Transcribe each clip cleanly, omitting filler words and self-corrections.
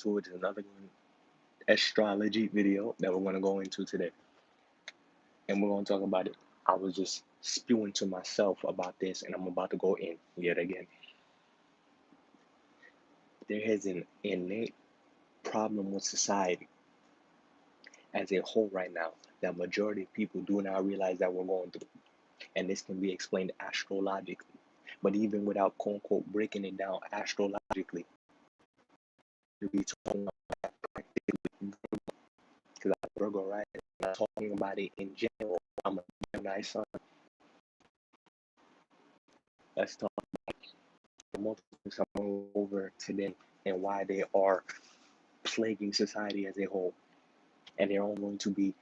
into it. It's another astrology video that we're going to go into today. And we're going to talk about it. I was just spewing to myself about this, and I'm about to go in yet again. There is an innate problem with society as a whole right now that majority of people do not realize that we're going through. And this can be explained astrologically. But even without quote unquote breaking it down astrologically, to be talking about practically, because I'm a Virgo, right? I'm not talking about it in general. I'm a Gemini sun. Let's talk about the multiple things I'm going over today and why they are plaguing society as a whole. And there are going to be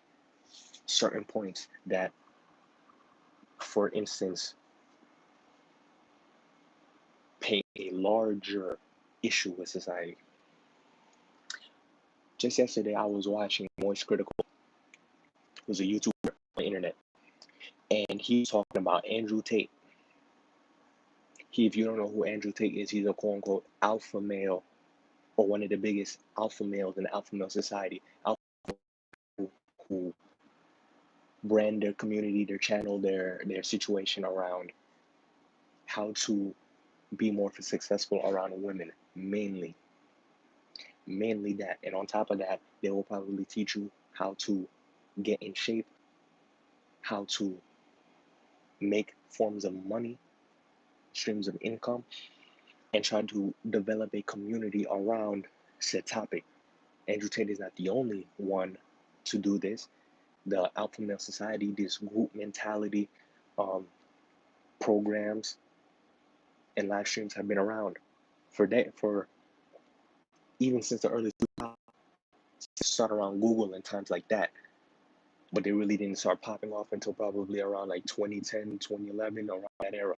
certain points that, for instance, paint a larger issue with society. Just yesterday, I was watching Moist Critical, who's a YouTuber on the internet, and he's talking about Andrew Tate. If you don't know who Andrew Tate is, he's a quote unquote alpha male, or one of the biggest alpha males in the alpha male society. Alpha who brand their community, their channel, their situation around how to be more successful around women, mainly that. And on top of that, they will probably teach you how to get in shape, how to make forms of money, streams of income, and try to develop a community around said topic. Andrew Tate is not the only one to do this. The alpha male society, this group mentality programs and live streams have been around for even since the early 2000s. Start around Google and times like that, but they really didn't start popping off until probably around like 2010, 2011, around that era.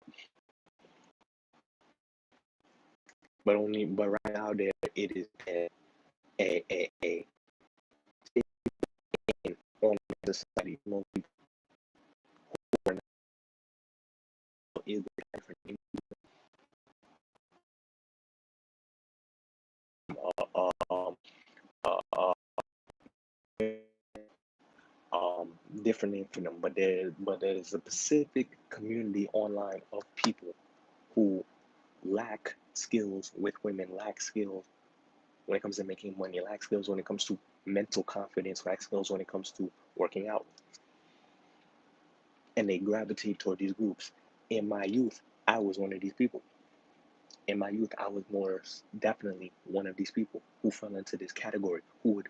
But right now there it is a on society. Most people who are not is different. Uh, different name for them, but there's a specific community online of people who lack skills with women, lack skills when it comes to making money, lack skills when it comes to mental confidence, lack skills when it comes to working out. And they gravitate toward these groups. In my youth, I was one of these people. In my youth, I was more definitely one of these people who fell into this category, who would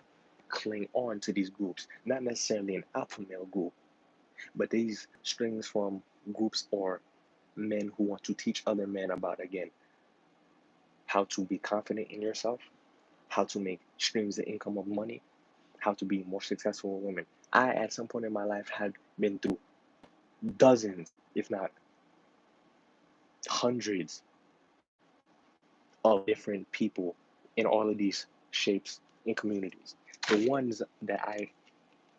cling on to these groups, not necessarily an alpha male group, but these strings from groups or men who want to teach other men about, again, how to be confident in yourself, how to make streams of income of money, how to be more successful with women. I, at some point in my life, had been through dozens, if not hundreds, of different people in all of these shapes and communities. The ones that I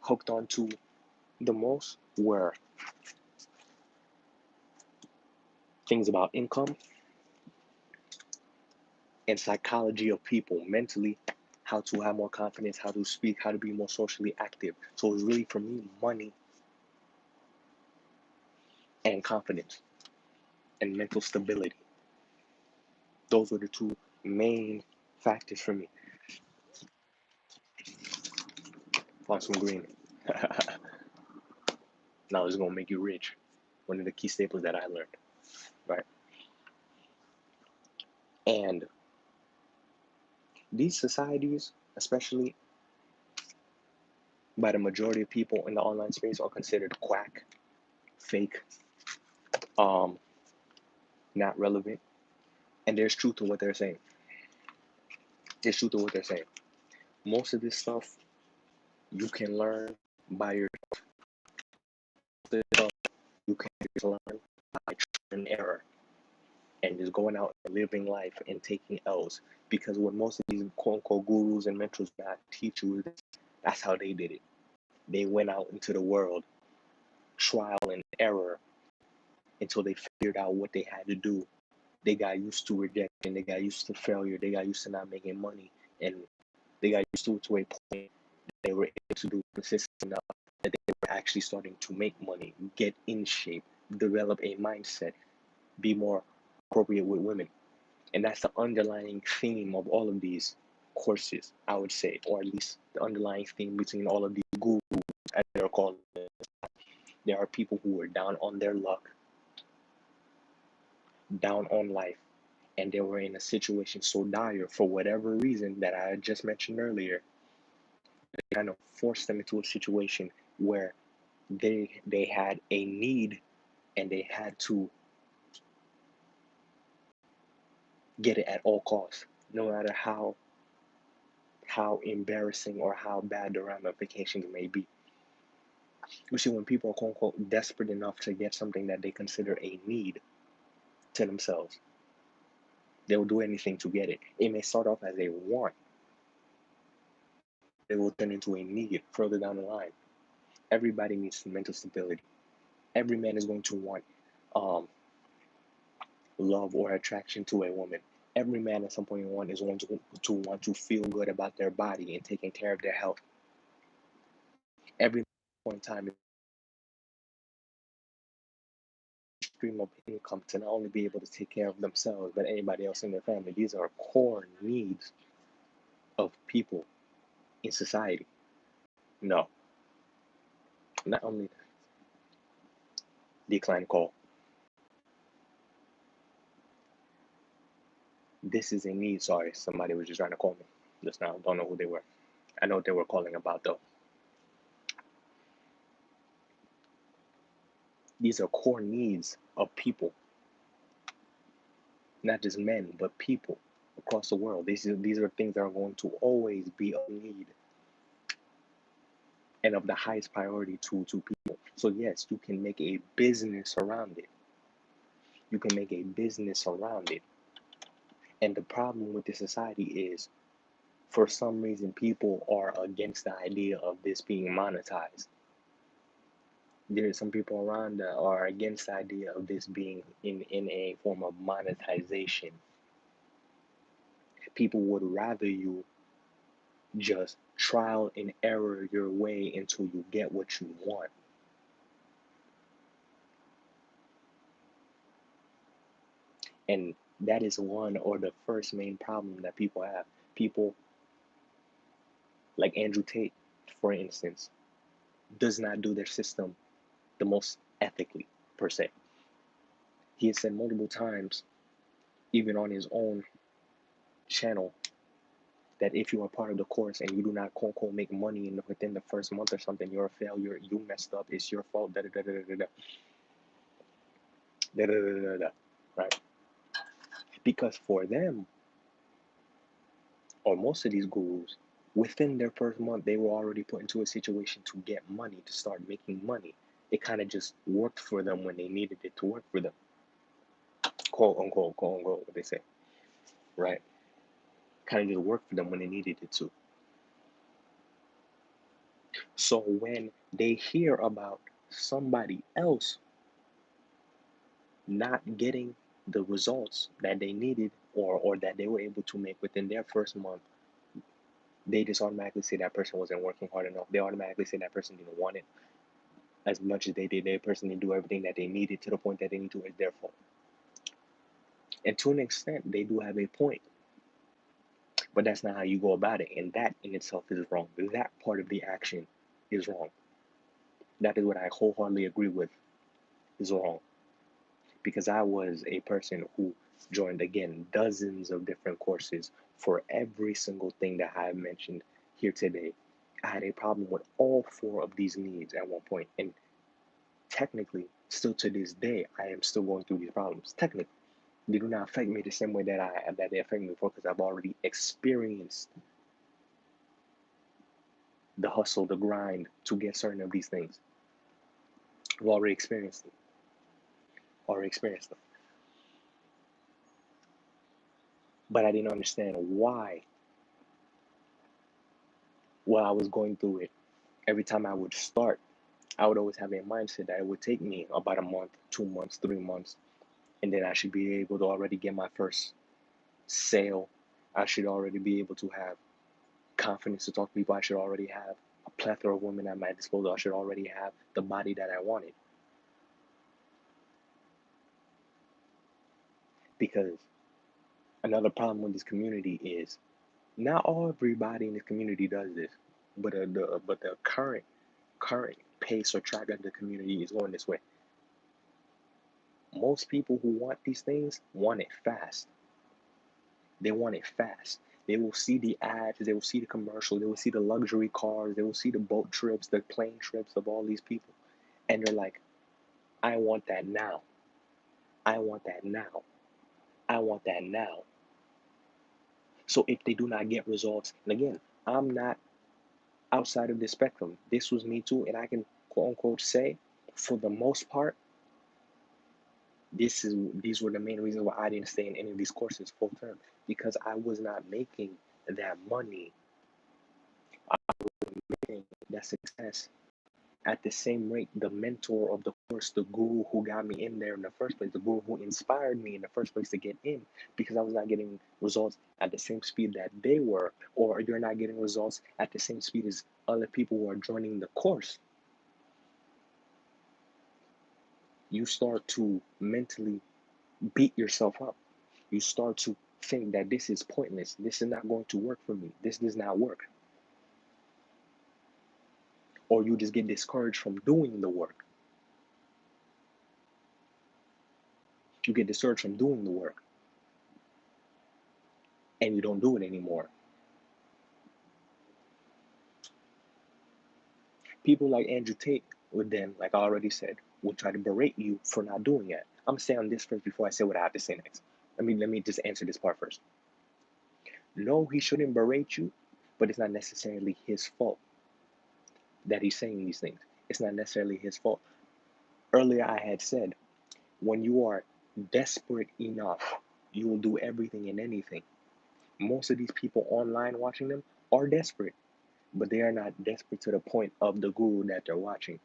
hooked onto the most were things about income and psychology of people, mentally, how to have more confidence, how to speak, how to be more socially active. So it was really, for me, money and confidence and mental stability. Those were the two main factors for me. Want some green. Now it's gonna make you rich. One of the key staples that I learned, right? And these societies, especially by the majority of people in the online space, are considered quack, fake, not relevant. And there's truth to what they're saying. There's truth to what they're saying. Most of this stuff you can learn by yourself. You can just learn by trial and error and just going out and living life and taking L's. Because what most of these quote unquote gurus and mentors not teach you is that's how they did it. They went out into the world, trial and error, until they figured out what they had to do. They got used to rejection, they got used to failure, they got used to not making money, and They got used to a point that they were able to do consistent enough that they were actually starting to make money, get in shape, develop a mindset, be more appropriate with women. And that's the underlying theme of all of these courses, I would say, or at least the underlying theme between all of these gurus, as they're called. There are people who are down on their luck, down on life, and they were in a situation so dire for whatever reason that I just mentioned earlier. They kind of forced them into a situation where they had a need and they had to get it at all costs, no matter how embarrassing or how bad the ramifications may be. You see, when people are quote unquote desperate enough to get something that they consider a need to themselves, they will do anything to get it. It may start off as a want, it will turn into a need further down the line. Everybody needs mental stability. Every man is going to want um, love or attraction to a woman. Every man at some point in one is going to want to feel good about their body and taking care of their health. Every point in time, stream of income to not only be able to take care of themselves but anybody else in their family. These are core needs of people in society. No, not only decline call. This is a need. Sorry, somebody was just trying to call me just now. Don't know who they were. I know what they were calling about though. These are core needs of people, not just men, but people across the world. These are things that are going to always be a need and of the highest priority to people. So yes, you can make a business around it. You can make a business around it. And the problem with this society is, for some reason, people are against the idea of this being monetized. There are some people around that are against the idea of this being in a form of monetization. People would rather you just trial and error your way until you get what you want. And that is one or the first main problem that people have. People like Andrew Tate, for instance, does not do their system the most ethically, per se. He has said multiple times, even on his own channel, that if you are part of the course and you do not quote unquote make money within the first month or something, you're a failure, you messed up, it's your fault, da da da da da da da da da da da, right? Because for them, or most of these gurus, within their first month, they were already put into a situation to get money, to start making money. It kind of just worked for them when they needed it to work for them, quote unquote, what they say, right? Kind of just worked for them when they needed it to. So when they hear about somebody else not getting the results that they needed or that they were able to make within their first month, they just automatically say that person wasn't working hard enough. They automatically say that person didn't want it as much as they did. That person didn't do everything that they needed to the point that they need to. It's their fault. And to an extent, they do have a point. But that's not how you go about it. And that in itself is wrong. That part of the action is wrong. That is what I wholeheartedly agree with is wrong. Because I was a person who joined, again, dozens of different courses for every single thing that I have mentioned here today. I had a problem with all four of these needs at one point, and technically, still to this day, I am still going through these problems. Technically, they do not affect me the same way that they affect me before, because I've already experienced the hustle, the grind to get certain of these things. I've already experienced them. Already experienced them. But I didn't understand why, while I was going through it, every time I would start, I would always have a mindset that it would take me about a month, 2 months, 3 months, and then I should be able to already get my first sale. I should already be able to have confidence to talk to people I should already have, a plethora of women at my disposal I should already have, the body that I wanted. Because another problem with this community is not all everybody in this community does this, but the current pace or track of the community is going this way. Most people who want these things want it fast. They want it fast. They will see the ads, they will see the commercial, they will see the luxury cars, they will see the boat trips, the plane trips of all these people. And they're like, I want that now. I want that now. I want that now. So if they do not get results, and again, I'm not outside of the spectrum. This was me too, and I can quote unquote say, for the most part, these were the main reasons why I didn't stay in any of these courses full term, because I was not making that money, making that success at the same rate the mentor of the course, the guru who got me in there in the first place, the guru who inspired me in the first place to get in, because I was not getting results at the same speed that they were, or you're not getting results at the same speed as other people who are joining the course. You start to mentally beat yourself up. You start to think that this is pointless. This is not going to work for me. This does not work. Or you just get discouraged from doing the work. You get discouraged from doing the work and you don't do it anymore. People like Andrew Tate would then, like I already said, will try to berate you for not doing it. I'm gonna say on this first before I say what I have to say next. Let me just answer this part first. No, he shouldn't berate you, but it's not necessarily his fault that he's saying these things. It's not necessarily his fault. Earlier I had said, when you are desperate enough, you will do everything and anything. Most of these people online watching them are desperate, but they are not desperate to the point of the guru that they're watching.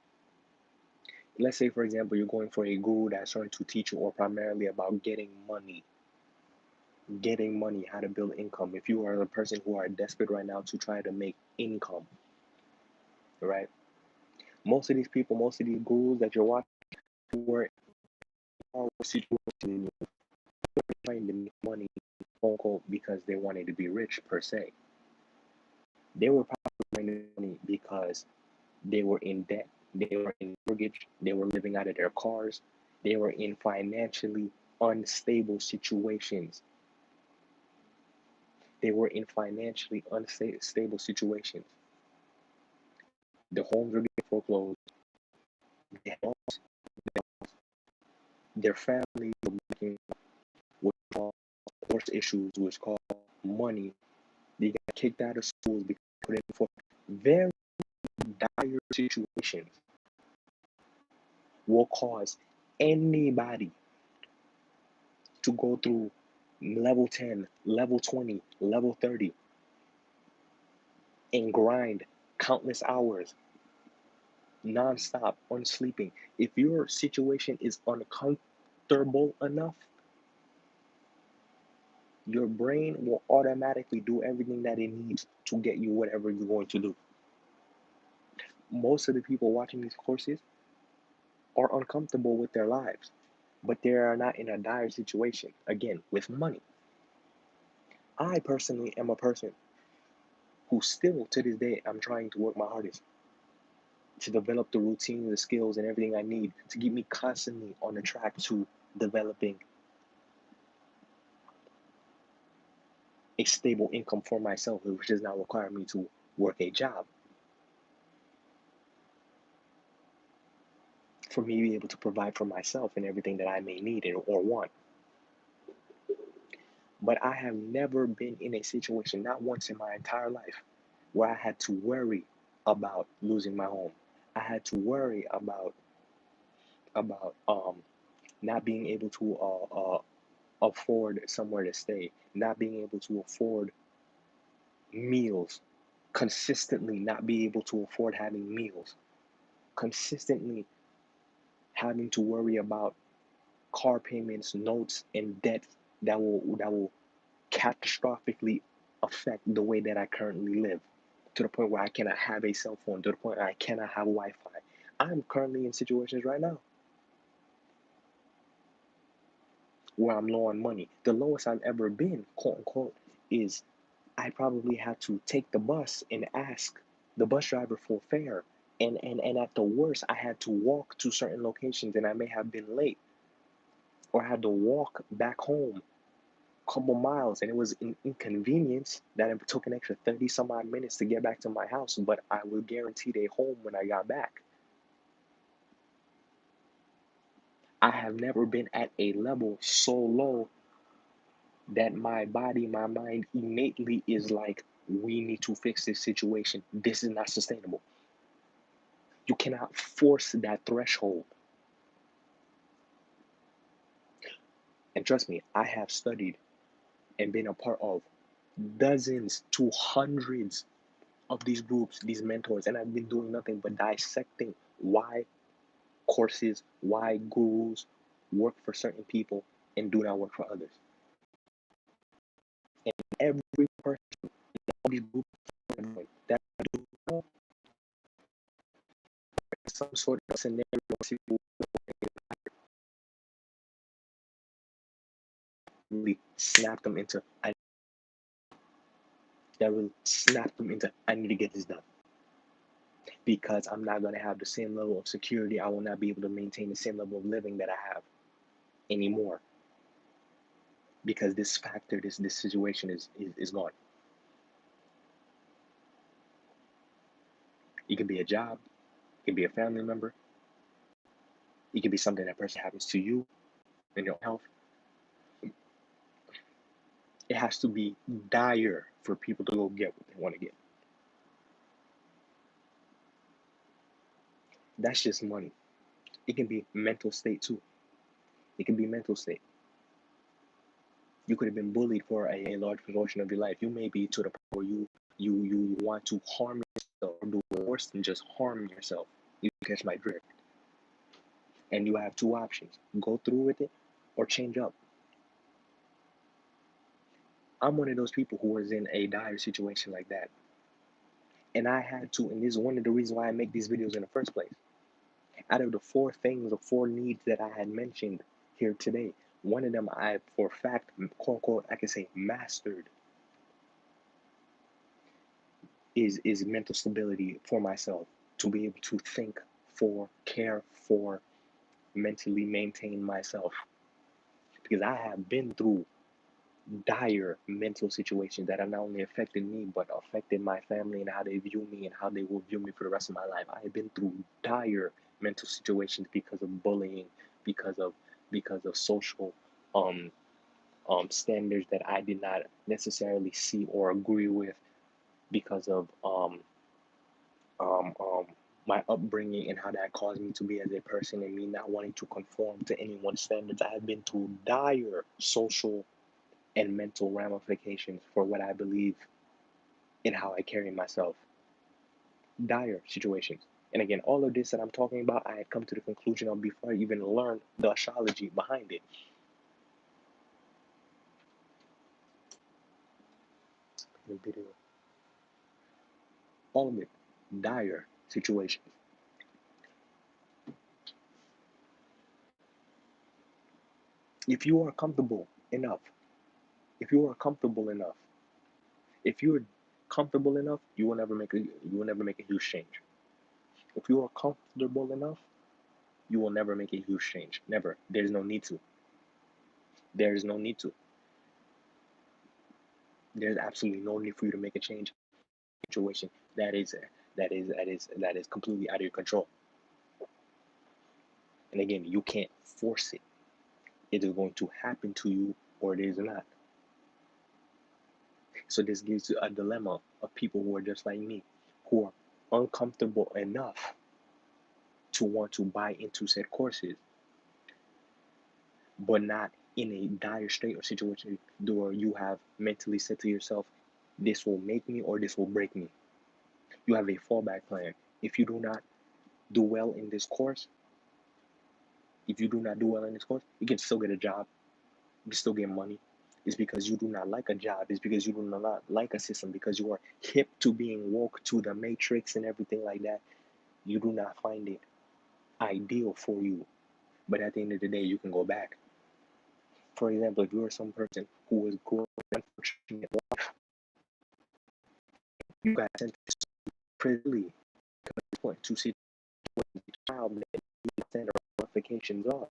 Let's say, for example, you're going for a guru that's trying to teach you or primarily about getting money, how to build income. If you are a person who are desperate right now to try to make income, right? Most of these people, most of these gurus that you're watching were in a situation trying to make money, quote unquote, because they wanted to be rich per se. They were probably making money because they were in debt, they were in mortgage, they were living out of their cars, they were in financially unstable situations. They were in financially unstable situations. The homes were getting foreclosed, their family were making what called force issues, which called money. They got kicked out of schools because they couldn't afford very dire situations will cause anybody to go through level 10, level 20, level 30 and grind countless hours non-stop, unsleeping. If your situation is uncomfortable enough, your brain will automatically do everything that it needs to get you whatever you're going to do. Most of the people watching these courses are uncomfortable with their lives, but they are not in a dire situation, again, with money. I personally am a person who still, to this day, I'm trying to work my hardest to develop the routine, the skills, and everything I need to keep me constantly on the track to developing a stable income for myself, which does not require me to work a job. For me to be able to provide for myself and everything that I may need or want. But I have never been in a situation, not once in my entire life, where I had to worry about losing my home. I had to worry about not being able to afford somewhere to stay, not being able to afford meals, consistently not be able to afford having meals, consistently having to worry about car payments, notes, and debts that will catastrophically affect the way that I currently live, to the point where I cannot have a cell phone, to the point where I cannot have Wi-Fi. I'm currently in situations right now where I'm low on money. The lowest I've ever been, quote unquote, is I probably had to take the bus and ask the bus driver for fare. And at the worst, I had to walk to certain locations and I may have been late, or I had to walk back home a couple miles, and it was an inconvenience that it took an extra 30 some odd minutes to get back to my house, but I was guaranteed a home when I got back. I have never been at a level so low that my body, my mind innately is like, we need to fix this situation. This is not sustainable. You cannot force that threshold. And trust me, I have studied and been a part of dozens to hundreds of these groups, these mentors, and I've been doing nothing but dissecting why courses, why gurus work for certain people and do not work for others. And every person, all these groups that do some sort of scenario really snap them into I need to get this done. Because I'm not going to have the same level of security. I will not be able to maintain the same level of living that I have anymore. Because this factor, this situation is gone. It could be a job, it could be a family member, it could be something that person happens to you in your health. It has to be dire for people to go get what they want to get. That's just money. It can be mental state too. It can be mental state. You could have been bullied for a large portion of your life. You may be to the point where you want to harm yourself, or do worse than just harm yourself. You catch my drift. And you have two options: go through with it or change up. I'm one of those people who was in a dire situation like that. And I had to, and this is one of the reasons why I make these videos in the first place. Out of the four things or four needs that I had mentioned here today, one of them I, for a fact, quote unquote, I can say mastered is mental stability for myself, to be able to think for, care for, mentally maintain myself. Because I have been through dire mental situations that have not only affected me but affected my family and how they view me and how they will view me for the rest of my life. I have been through dire mental situations because of bullying, because of social um standards that I did not necessarily see or agree with, because of um um my upbringing and how that caused me to be as a person, and me not wanting to conform to anyone's standards. I have been through dire social and mental ramifications for what I believe in how I carry myself. Dire situations. And again, all of this that I'm talking about, I had come to the conclusion of before I even learned the astrology behind it. The video. All of it. Dire situations. If you are comfortable enough, if you are comfortable enough, if you're comfortable enough, you will never make a huge change. If you are comfortable enough, you will never make a huge change. Never. There's no need to. There is no need to. There's absolutely no need for you to make a change in a situation that is completely out of your control. And again, you can't force it. It is going to happen to you or it is not. So this gives you a dilemma of people who are just like me, who are uncomfortable enough to want to buy into said courses, but not in a dire state or situation where you have mentally said to yourself, this will make me or this will break me. You have a fallback plan. If you do not do well in this course, if you do not do well in this course, you can still get a job, you can still get money, It's because you do not like a job. It's because you do not like a system. Because you are hip to being woke to the matrix and everything like that. You do not find it ideal for you. But at the end of the day, you can go back. For example, if you are some person who was growing unfortunate life, you got sent to prison to see what the child that you send ramifications are.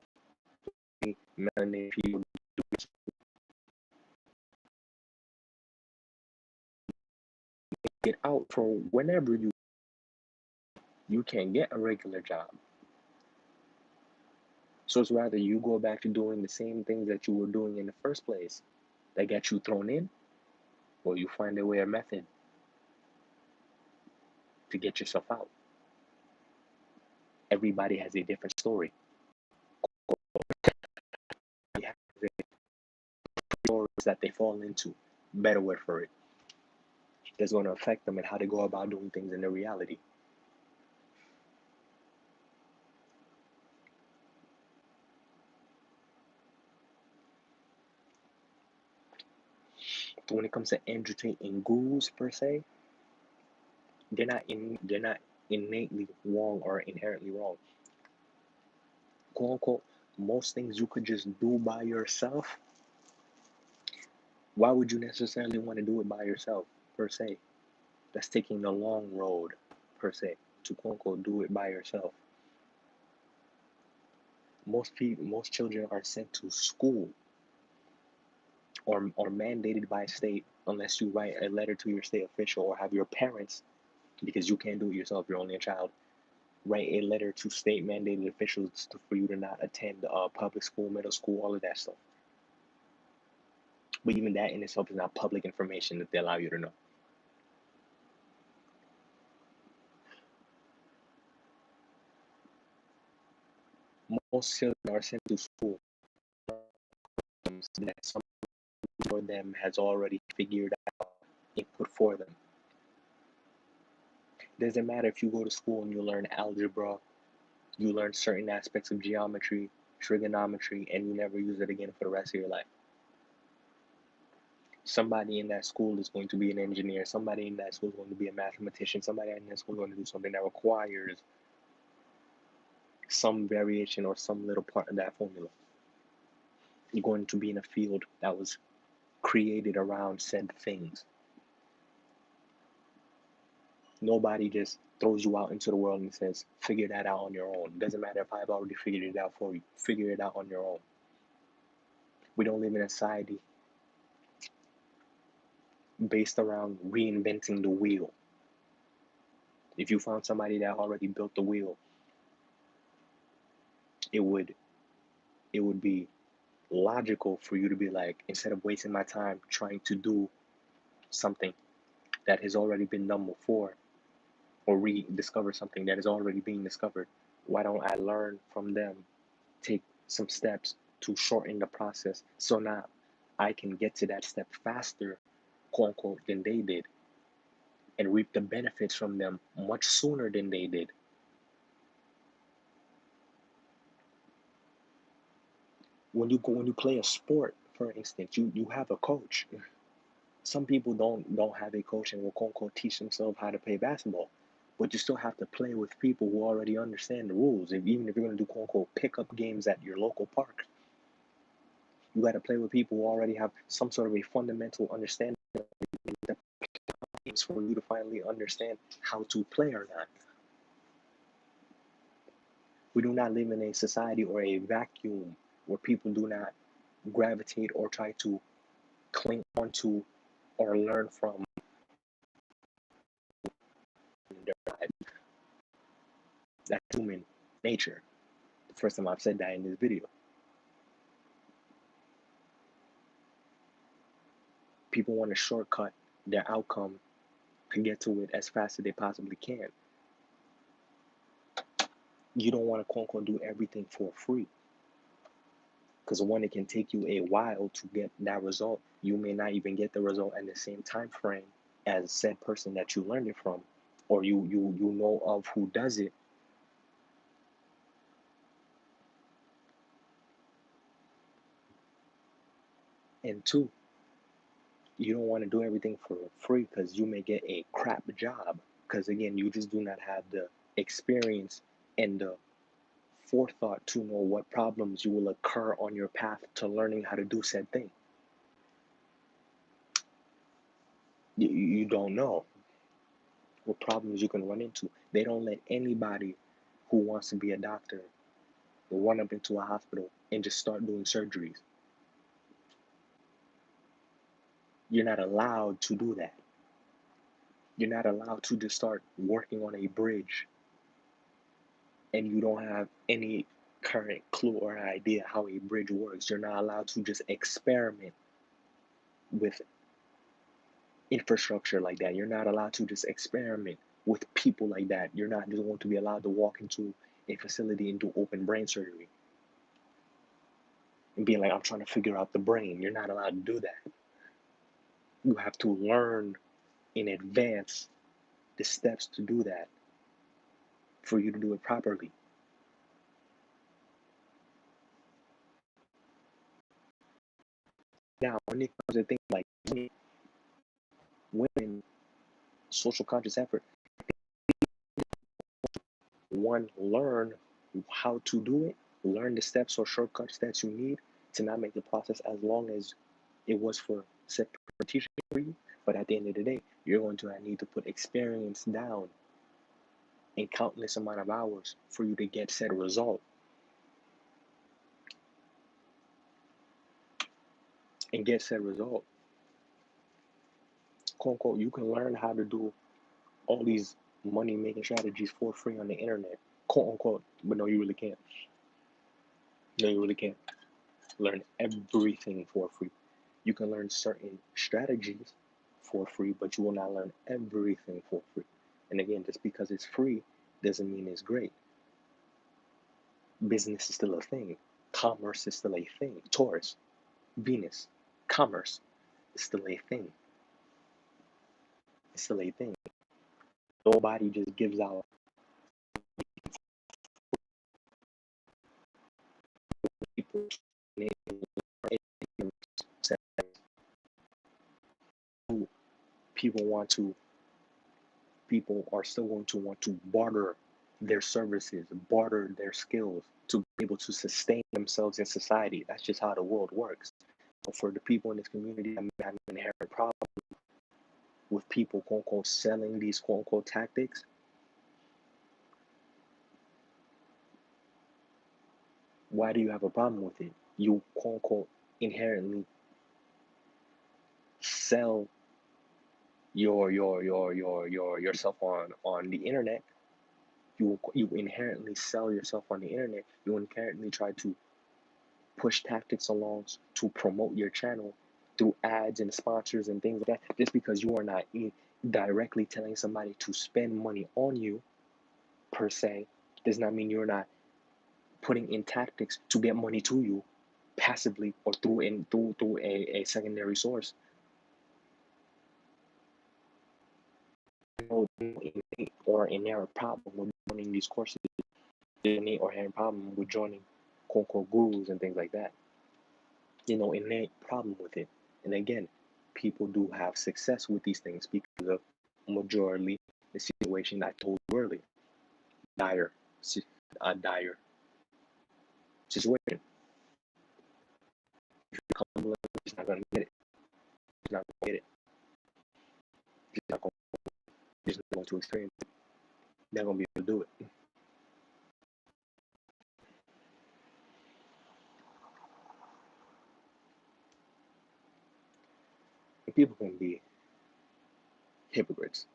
Melanated people get out for whenever you can't get a regular job. So it's rather you go back to doing the same things that you were doing in the first place that got you thrown in, or you find a way or method to get yourself out. Everybody has a different story. They have their stories that they fall into. Better word for it. That's going to affect them and how they go about doing things in their reality. So when it comes to entertaining gurus per se, they're not innately wrong or inherently wrong. Quote unquote, most things you could just do by yourself. Why would you necessarily want to do it by yourself per se? That's taking the long road per se to quote unquote do it by yourself. Most children are sent to school or mandated by state unless you write a letter to your state official or have your parents, because you can't do it yourself, you're only a child, write a letter to state mandated officials for you to not attend public school, middle school, all of that stuff. But even that in itself is not public information that they allow you to know. Most children are sent to school that some for them has already figured out and put for them. Doesn't matter if you go to school and you learn algebra, you learn certain aspects of geometry, trigonometry, and you never use it again for the rest of your life. Somebody in that school is going to be an engineer. Somebody in that school is going to be a mathematician. Somebody in that school is going to do something that requires some variation or some little part of that formula. You're going to be in a field that was created around said things. Nobody just throws you out into the world and says, figure that out on your own. Doesn't matter if I've already figured it out for you. Figure it out on your own. We don't live in a society based around reinventing the wheel. If you found somebody that already built the wheel, it would be logical for you to be like, instead of wasting my time trying to do something that has already been done before, or rediscover something that is already being discovered, why don't I learn from them, take some steps to shorten the process so now I can get to that step faster, quote unquote, than they did, and reap the benefits from them much sooner than they did. When you play a sport, for instance, you have a coach. Some people don't have a coach and will quote unquote teach themselves how to play basketball. But you still have to play with people who already understand the rules. Even if you're gonna do quote unquote pickup games at your local park, you gotta play with people who already have some sort of a fundamental understanding of the games for you to finally understand how to play or not. We do not live in a society or a vacuum where people do not gravitate or try to cling onto or learn from their lives. That's human nature. The first time I've said that in this video. People want to shortcut their outcome to get to it as fast as they possibly can. You don't want to quote unquote do everything for free. Because one, it can take you a while to get that result. You may not even get the result in the same time frame as said person that you learned it from, or you know of who does it. And two, You don't want to do everything for free because you may get a crap job. Because again, you just do not have the experience and the forethought to know what problems you will occur on your path to learning how to do said thing. You don't know what problems you can run into. They don't let anybody who wants to be a doctor run up into a hospital and just start doing surgeries. You're not allowed to do that. You're not allowed to just start working on a bridge and you don't have any current clue or idea how a bridge works. You're not allowed to just experiment with infrastructure like that. You're not allowed to just experiment with people like that. You're not just going to be allowed to walk into a facility and do open brain surgery and being like, I'm trying to figure out the brain. You're not allowed to do that. You have to learn in advance the steps to do that for you to do it properly. Now, when it comes to things like women, social conscious effort, one, learn how to do it, learn the steps or shortcuts that you need to not make the process as long as it was for teaching for you. But at the end of the day, you're going to need to put experience down in countless amount of hours for you to get said result. And get said result. Quote unquote, you can learn how to do all these money making strategies for free on the internet. Quote unquote. But no, you really can't. No, you really can't learn everything for free. You can learn certain strategies for free, but you will not learn everything for free. And again, just because it's free doesn't mean it's great. Business is still a thing. Commerce is still a thing. Taurus, Venus, commerce is still a thing. It's still a thing. Nobody just gives out people. People want to people are still going to want to barter their services, barter their skills to be able to sustain themselves in society. That's just how the world works. But for the people in this community that have an inherent problem with people, quote unquote, selling these quote unquote tactics, why do you have a problem with it? You quote unquote inherently sell yourself on the internet. You inherently sell yourself on the internet. You inherently try to push tactics along to promote your channel through ads and sponsors and things like that. Just because you are not directly telling somebody to spend money on you per se does not mean you're not putting in tactics to get money to you passively or through a secondary source. No innate or inherent problem with joining these courses. Innate or inherent problem with joining quote unquote gurus and things like that. Innate problem with it. And again, people do have success with these things because of majority the situation I told you earlier. Dire, a dire situation. If you're comfortable, he's not gonna get it. He's not gonna get it. He's not gonna, he's not going to experience it. They're gonna be able to do it. And people can be hypocrites.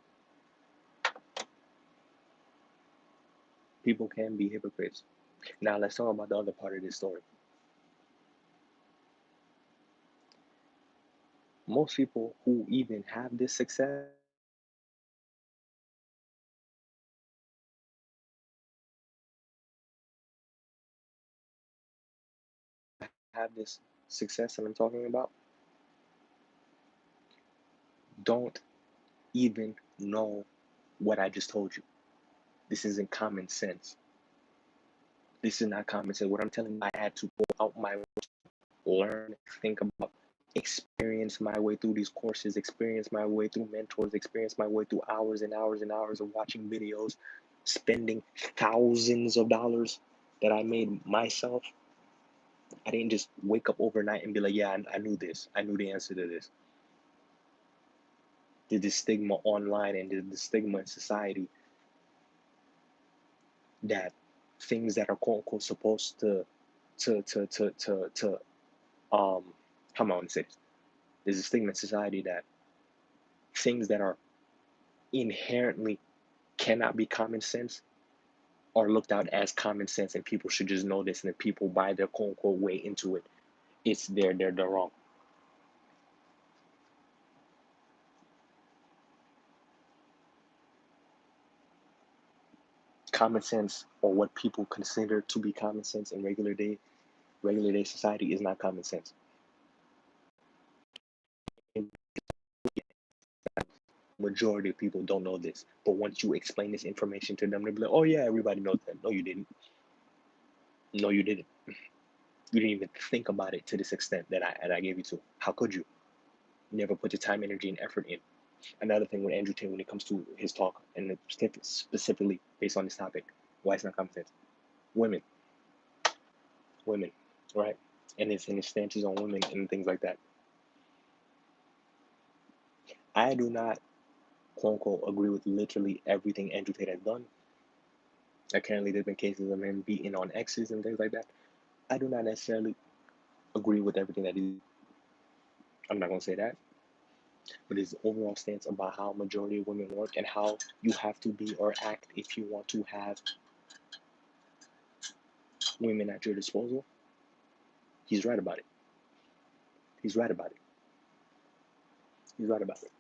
People can be hypocrites. Now let's talk about the other part of this story. Most people who even have this success have this success that I'm talking about don't even know what I just told you. This isn't common sense. This is not common sense. What I'm telling you, I had to go out my way, learn, think about experience my way through these courses, experience my way through mentors, experience my way through hours and hours and hours of watching videos, spending thousands of dollars that I made myself. I didn't just wake up overnight and be like, yeah, I knew this. I knew the answer to this. There's this stigma online and there's the stigma in society that things that are quote unquote supposed to how am I going to say this? There's a stigma in society that things that are inherently cannot be common sense are looked out as common sense, and people should just know this, and if people buy their quote unquote way into it, it's they're wrong. Common sense, or what people consider to be common sense in regular day society, is not common sense. And majority of people don't know this, but once you explain this information to them, they'll be like, oh yeah, everybody knows that. No, you didn't. No, you didn't. You didn't even think about it to this extent that I gave you to. How could you? You never put the time, energy, and effort in. Another thing with Andrew Tate when it comes to his talk, and specifically based on this topic, why it's not common sense. Women, women, right? And his stances on women and things like that. I do not, quote unquote, agree with literally everything Andrew Tate has done. Apparently, there's been cases of him beating on exes and things like that. I do not necessarily agree with everything that he. I'm not gonna say that, but his overall stance about how majority of women work and how you have to be or act if you want to have women at your disposal. He's right about it. He's right about it. He's right about it.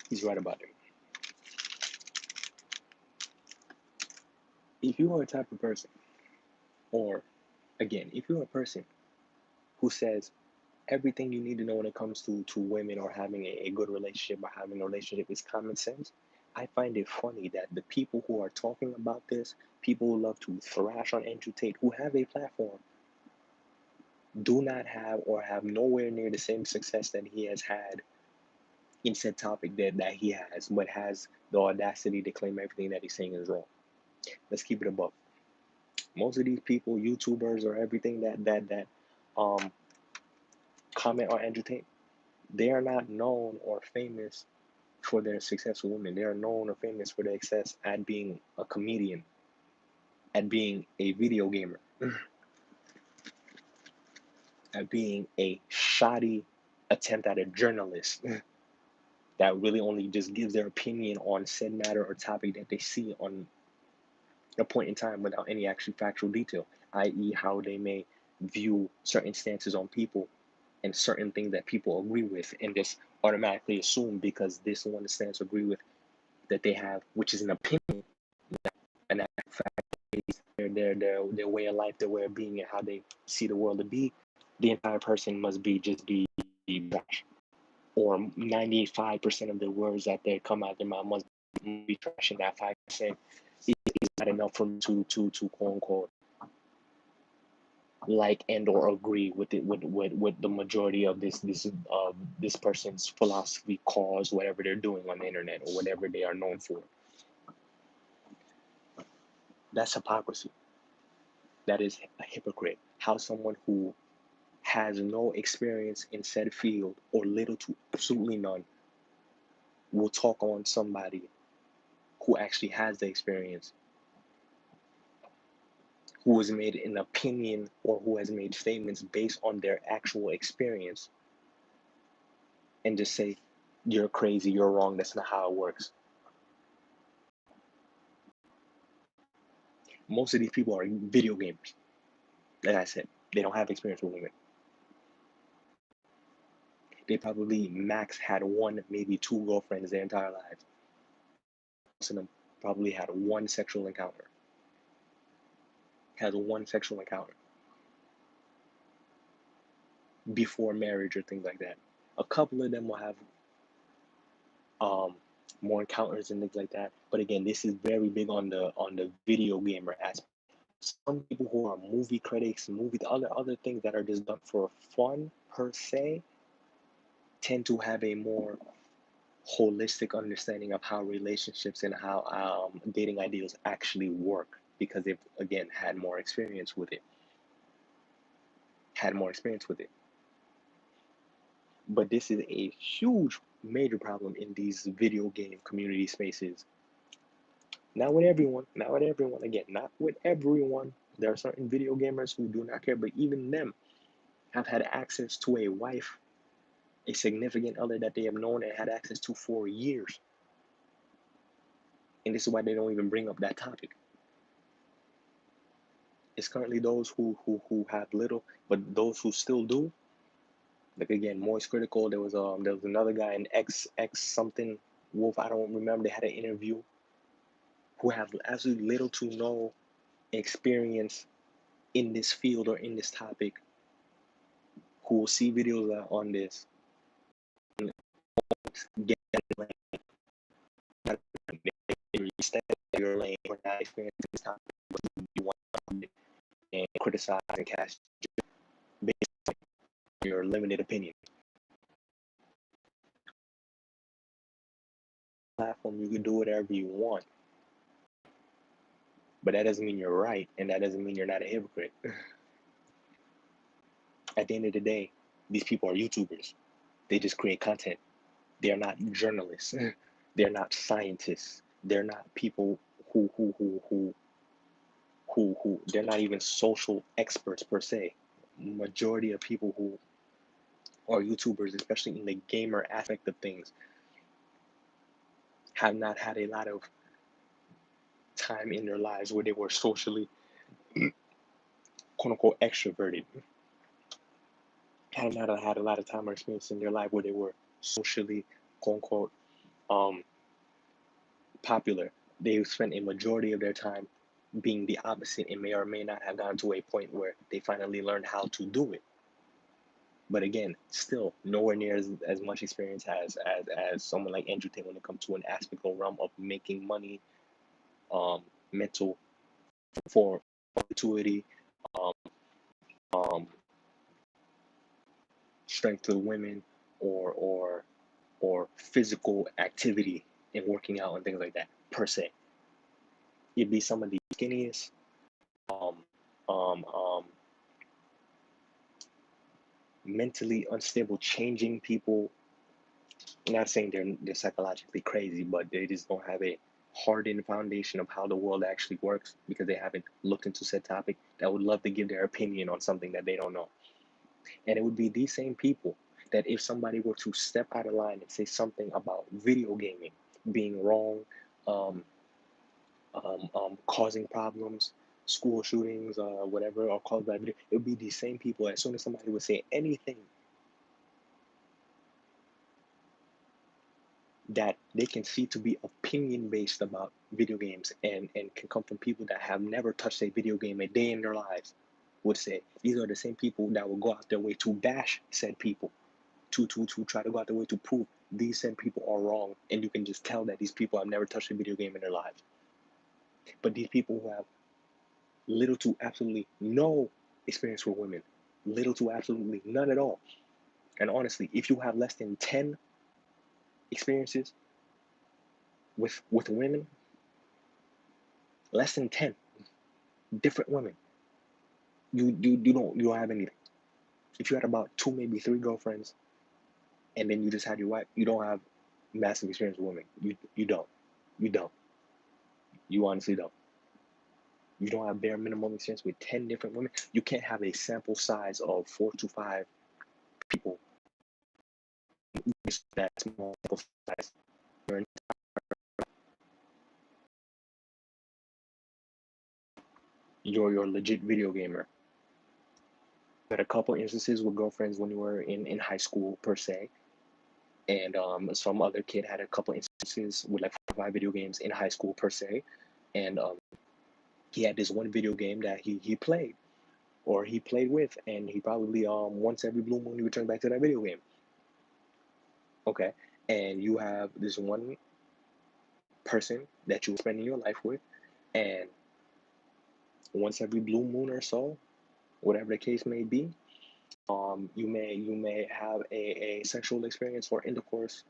He's right about it. If you are a type of person, or again, if you're a person who says everything you need to know when it comes to women or having a good relationship or having a relationship is common sense, I find it funny that the people who are talking about this, people who love to thrash on Andrew Tate, who have a platform, do not have or have nowhere near the same success that he has had in said topic that he has, but has the audacity to claim everything that he's saying is wrong. Let's keep it above. Most of these people, YouTubers or everything that um comment on Andrew Tate, they are not known or famous for their successful women. They are known or famous for their success at being a comedian, at being a video gamer, at being a shoddy attempt at a journalist that really only just gives their opinion on said matter or topic that they see on a point in time without any actual factual detail, i.e., how they may view certain stances on people and certain things that people agree with, and just automatically assume because this one stance agree with that they have, which is an opinion, and that fact is their way of life, their way of being, and how they see the world to be, the entire person must be just be trash, or 95% of the words that they come out their mouth must be trash, and that 5% is not enough for me to quote unquote like and or agree with it with the majority of this person's philosophy, cause, whatever they're doing on the internet or whatever they are known for. That's hypocrisy. That is a hypocrite. How someone who has no experience in said field or little to absolutely none will talk on somebody who actually has the experience, who has made an opinion or who has made statements based on their actual experience, and just say, you're crazy, you're wrong, that's not how it works. Most of these people are video gamers. Like I said, they don't have experience with women. They probably max had one, maybe two girlfriends their entire lives. Most of them probably had one sexual encounter. Has one sexual encounter before marriage or things like that. A couple of them will have um, more encounters and things like that. But again, this is very big on the video gamer aspect. some people who are movie critics, other things that are just done for fun per se, tend to have a more holistic understanding of how relationships and how dating ideals actually work, because they've again had more experience with it, had more experience with it. But this is a huge, major problem in these video game community spaces. Not with everyone, not with everyone, again, not with everyone. There are certain video gamers who do not care, but even them have had access to a wife, a significant other that they have known and had access to for years. And this is why they don't even bring up that topic. It's currently those who have little, but those who still do, like again, Moist Critical. There was another guy, an X something Wolf. I don't remember. They had an interview who have absolutely little to no experience in this field or in this topic, who will see videos on this, get like step your lane or not experiencing this topic, but you want to and criticize and cast based on your limited opinion. Platform, you can do whatever you want, but that doesn't mean you're right, and that doesn't mean you're not a hypocrite. At the end of the day, these people are YouTubers. They just create content. They are not journalists. They're not scientists. They're not people who they're not even social experts per se. Majority of people who are YouTubers, especially in the gamer aspect of things, have not had a lot of time in their lives where they were socially quote unquote extroverted. Have not had a lot of time or experience in their life where they were socially quote unquote popular. They spent a majority of their time being the opposite and may or may not have gotten to a point where they finally learned how to do it. But again, still nowhere near as much experience as someone like Andrew Tate when it comes to an aspect or realm of making money, mental for perpetuity, um, um, strength to women, or physical activity and working out and things like that per se. It'd be some of the skinniest, um, um, um, mentally unstable, changing people. I'm not saying they're psychologically crazy, but they just don't have a hardened foundation of how the world actually works because they haven't looked into said topic, that would love to give their opinion on something that they don't know. And it would be these same people that if somebody were to step out of line and say something about video gaming being wrong, um, causing problems, school shootings, whatever, or caused by video, it would be these same people. As soon as somebody would say anything that they can see to be opinion based about video games, and can come from people that have never touched a video game a day in their lives, would say these are the same people that will go out their way to bash said people, to try to go out their way to prove these same people are wrong, and you can just tell that these people have never touched a video game in their lives. But these people who have little to absolutely no experience with women, little to absolutely none at all. And honestly, if you have less than 10 experiences with women, less than 10 different women, you don't have anything. If you had about two, maybe three girlfriends, and then you just had your wife, you don't have massive experience with women. You don't. You don't. You honestly don't. You don't have bare minimum experience with 10 different women. You can't have a sample size of 4 to 5 people. That small sample size. You're a legit video gamer. Had a couple instances with girlfriends when you were in high school per se, and some other kid had a couple instances with like 5 video games in high school per se, and he had this one video game that he played or he played with, and he probably once every blue moon he returns back to that video game. Okay, and you have this one person that you're spending your life with, and once every blue moon or so, whatever the case may be, you may have a sexual experience or intercourse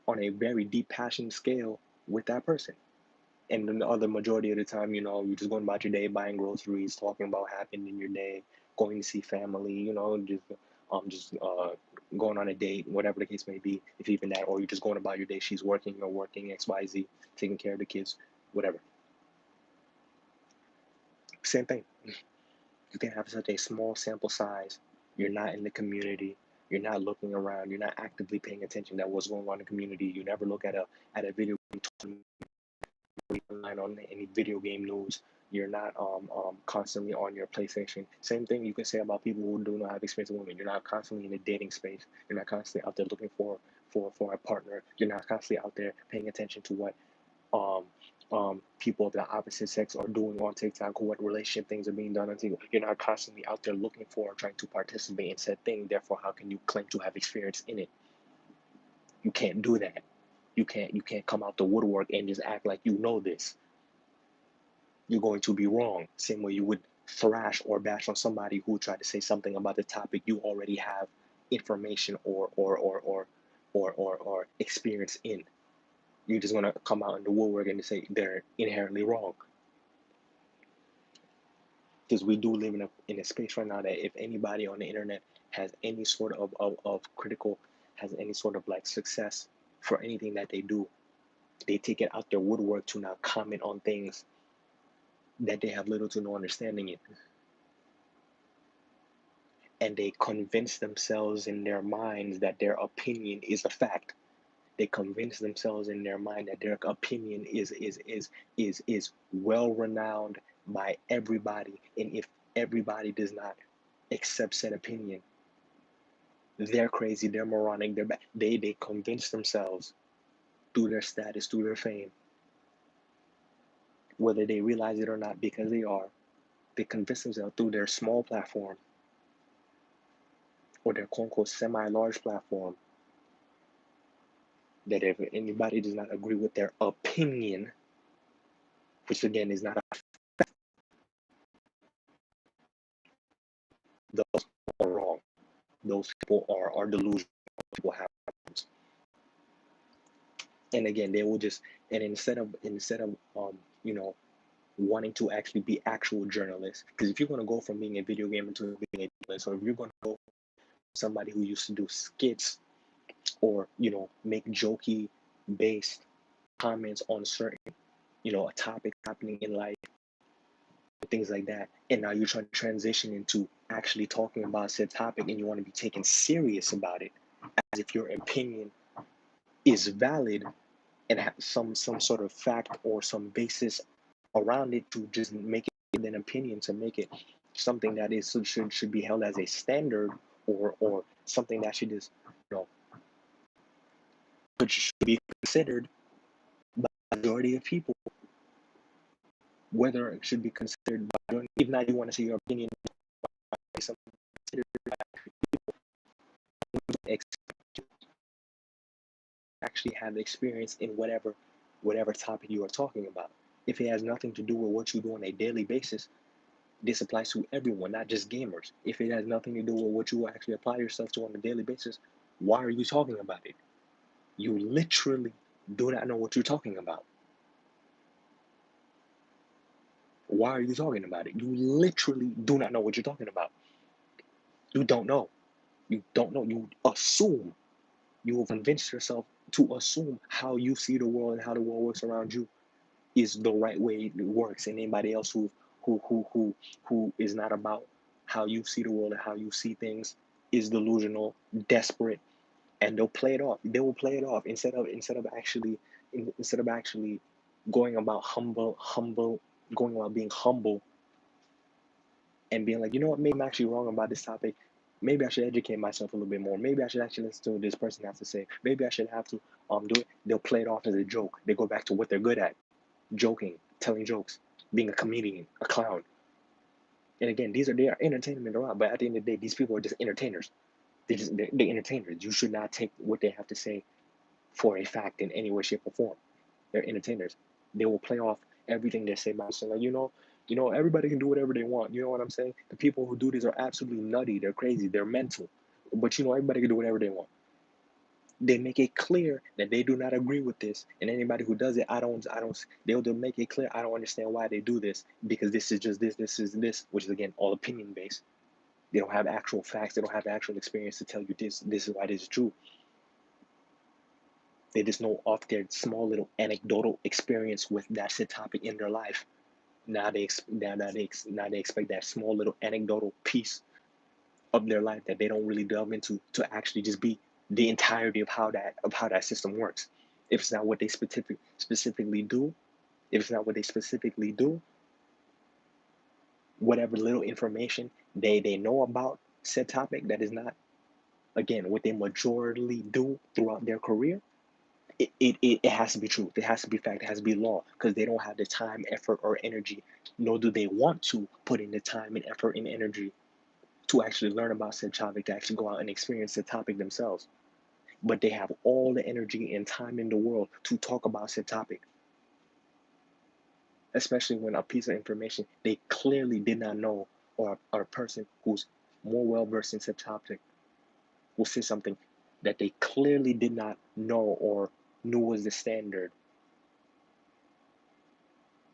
on a very deep passion scale with that person. And then the other majority of the time, you're just going about your day, buying groceries, talking about what happened in your day, going to see family, just going on a date, whatever the case may be, if even that, or you're just going about your day. She's working, you're working, XYZ, taking care of the kids, whatever. Same thing. You can have such a small sample size. You're not in the community. You're not looking around. You're not actively paying attention to what's going on in the community. You never look at a video game online on any video game news. You're not constantly on your PlayStation. Same thing you can say about people who do not have experience with women. You're not constantly in the dating space. You're not constantly out there looking for a partner. You're not constantly out there paying attention to what um people of the opposite sex are doing on TikTok, or what relationship things are being done on TikTok. You're not constantly out there looking for or trying to participate in said thing. Therefore, how can you claim to have experience in it? You can't do that. You can't come out the woodwork and just act like you know this. You're going to be wrong. Same way you would thrash or bash on somebody who tried to say something about the topic you already have information or experience in. You're just gonna come out in the woodwork and say they're inherently wrong. Because we do live in a space right now that if anybody on the internet has any sort of critical, has any sort of like success for anything that they do, they take it out their woodwork to now comment on things that they have little to no understanding in. And they convince themselves in their minds that their opinion is a fact. They convince themselves in their mind that their opinion is well renowned by everybody. And if everybody does not accept said opinion, they're crazy, they're moronic, they're bad. They convince themselves through their status, through their fame, whether they realize it or not, because they convince themselves through their small platform or their quote unquote semi-large platform, that if anybody does not agree with their opinion, which again is not a, those are wrong. Those people are delusional. People have problems. And again, they will just, and instead of wanting to actually be actual journalists, because if you're going to go from being a video gamer to being a journalist, or if you're going to go somebody who used to do skits or make jokey based comments on certain a topic happening in life, things like that, and now you're trying to transition into actually talking about said topic, and you want to be taken serious about it as if your opinion is valid and have some sort of fact or some basis around it, to just make it an opinion, to make it something that is should be held as a standard, or something that should just should be considered by the majority of people, whether it should be considered by, if not you want to say your opinion, something considered by people, actually have experience in whatever topic you are talking about. If it has nothing to do with what you do on a daily basis, this applies to everyone, not just gamers. If it has nothing to do with what you actually apply yourself to on a daily basis, why are you talking about it? You literally do not know what you're talking about. Why are you talking about it? You literally do not know what you're talking about. You don't know. You don't know. You assume. You will convince yourself to assume how you see the world and how the world works around you is the right way it works. And anybody else who is not about how you see the world and how you see things is delusional, desperate, and they'll play it off. They will play it off instead of actually going about going about being humble and being like, you know what, maybe I'm actually wrong about this topic. Maybe I should educate myself a little bit more. Maybe I should actually listen to what this person has to say. Maybe I should have to do it. They'll play it off as a joke. They go back to what they're good at: joking, telling jokes, being a comedian, a clown. And again, they are entertainment around, but at the end of the day, these people are just entertainers. They're entertainers. You should not take what they have to say for a fact in any way, shape, or form. They're entertainers. They will play off everything they say by saying, like, You know, everybody can do whatever they want. You know what I'm saying? The people who do this are absolutely nutty. They're crazy. They're mental. But you know, everybody can do whatever they want. They make it clear that they do not agree with this, and anybody who does it, they'll make it clear, I don't understand why they do this, because this is just this is this, which is again all opinion based. They don't have actual facts. They don't have actual experience to tell you this is why this is true. They just know off their small little anecdotal experience with that said topic in their life. Now they expect that small little anecdotal piece of their life that they don't really delve into to actually just be the entirety of how that system works. If it's not what they specifically do, if it's not what they specifically do, whatever little information they know about said topic that is not again what they majorly do throughout their career, it has to be truth. It has to be fact. It has to be law, because they don't have the time, effort, or energy, nor do they want to put in the time and effort and energy to actually learn about said topic, to actually go out and experience the topic themselves. But they have all the energy and time in the world to talk about said topic, especially when a piece of information they clearly did not know, or a person who's more well versed in said topic will say something that they clearly did not know or knew was the standard,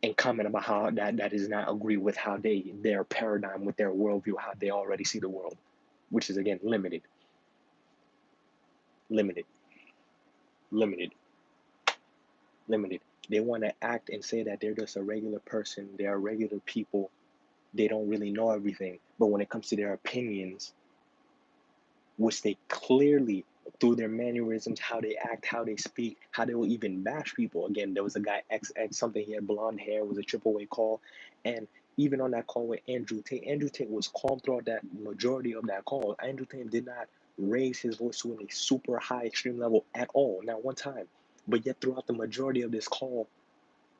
and comment about how that does not agree with how their paradigm, with their worldview, how they already see the world, which is again limited, limited, limited, limited. They want to act and say that they're just a regular person, they are regular people, they don't really know everything. But when it comes to their opinions, which they clearly, through their mannerisms, how they act, how they speak, how they will even bash people. Again, there was a guy XX something, he had blonde hair, was a triple A call, and even on that call with Andrew Tate was calm throughout that majority of that call. Andrew Tate did not raise his voice to a super high extreme level at all, not one time. But yet throughout the majority of this call,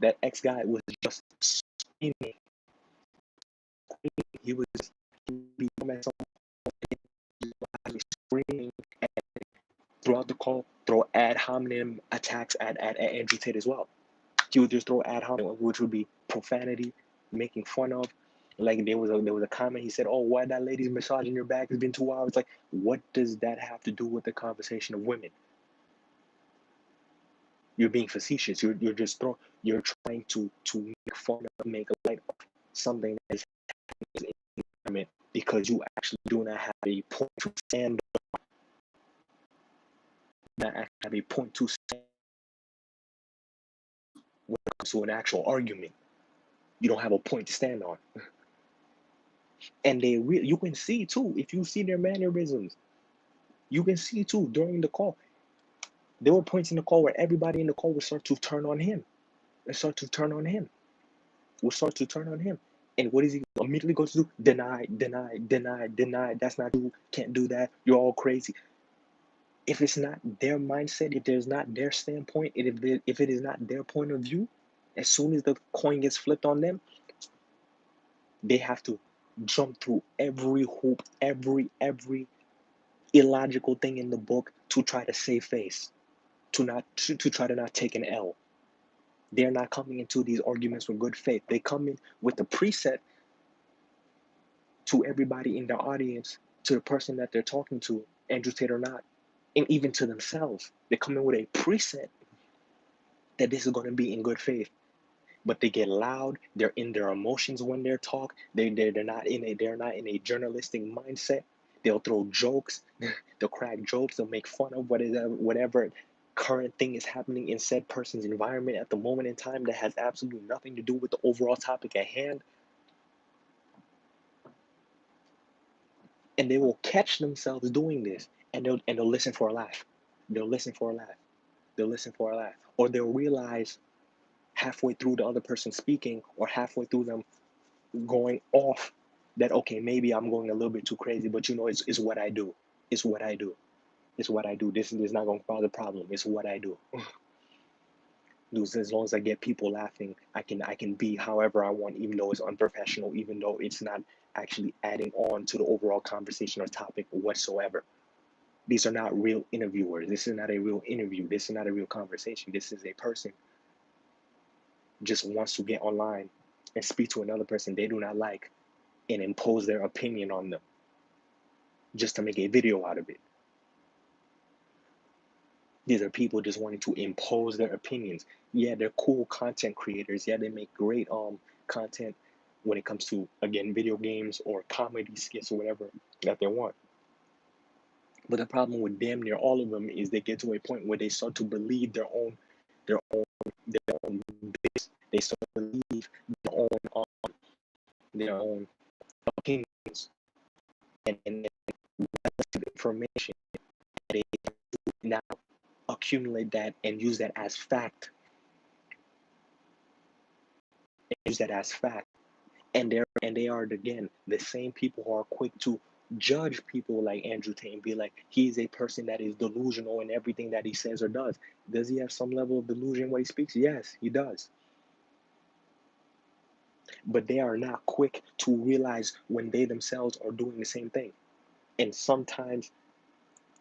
that X guy was just screaming. He was becoming screaming throughout the call, throw ad hominem attacks at Andrew Tate as well. He would just throw ad hominem, which would be profanity, making fun of. Like there was a comment, he said, "Oh, why that lady's massaging your back? It's been 2 hours." Like, what does that have to do with the conversation of women? You're being facetious. You're just you're trying to make fun of, make light of something that is in the environment, because you actually do not have a point to stand on, not have a point to stand when it comes to an actual argument. You don't have a point to stand on. And you can see too, if you see their mannerisms, you can see too during the call. There were points in the call where everybody in the call would start to turn on him. And start to turn on him. Would start to turn on him. And what is he immediately going to do? Deny, deny, deny, deny. That's not true. Can't do that. You're all crazy. If it's not their mindset, if there's not their standpoint, if it is not their point of view, as soon as the coin gets flipped on them, they have to jump through every hoop, every illogical thing in the book to try to save face, to try to not take an L. They're not coming into these arguments with good faith. They come in with the preset to everybody in the audience, to the person that they're talking to, Andrew Tate or not, and even to themselves. They come in with a preset that this is going to be in good faith. But they get loud. They're in their emotions when they're talk. They're not in a journalistic mindset. They'll throw jokes. They'll crack jokes. They'll make fun of whatever current thing is happening in said person's environment at the moment in time that has absolutely nothing to do with the overall topic at hand. And they will catch themselves doing this, and they'll listen for a laugh. They'll listen for a laugh. They'll listen for a laugh, or they'll realize halfway through the other person speaking, or halfway through them going off, that okay, maybe I'm going a little bit too crazy, but you know, it's what I do. It's what I do. It's what I do. This is not going to cause a problem. It's what I do. As long as I get people laughing, I can be however I want, even though it's unprofessional, even though it's not actually adding on to the overall conversation or topic whatsoever. These are not real interviewers. This is not a real interview. This is not a real conversation. This is a person just wants to get online and speak to another person they do not like and impose their opinion on them just to make a video out of it. These are people just wanting to impose their opinions. Yeah, they're cool content creators. Yeah, they make great content when it comes to, again, video games or comedy skits or whatever that they want. But the problem with damn near all of them is they get to a point where they start to believe their own their own bits. They start to believe their own opinions and information. They now accumulate that and use that as fact. And they are, again, the same people who are quick to judge people like Andrew Tate and be like, he's a person that is delusional in everything that he says or does. Does he have some level of delusion when he speaks? Yes, he does. But they are not quick to realize when they themselves are doing the same thing. And sometimes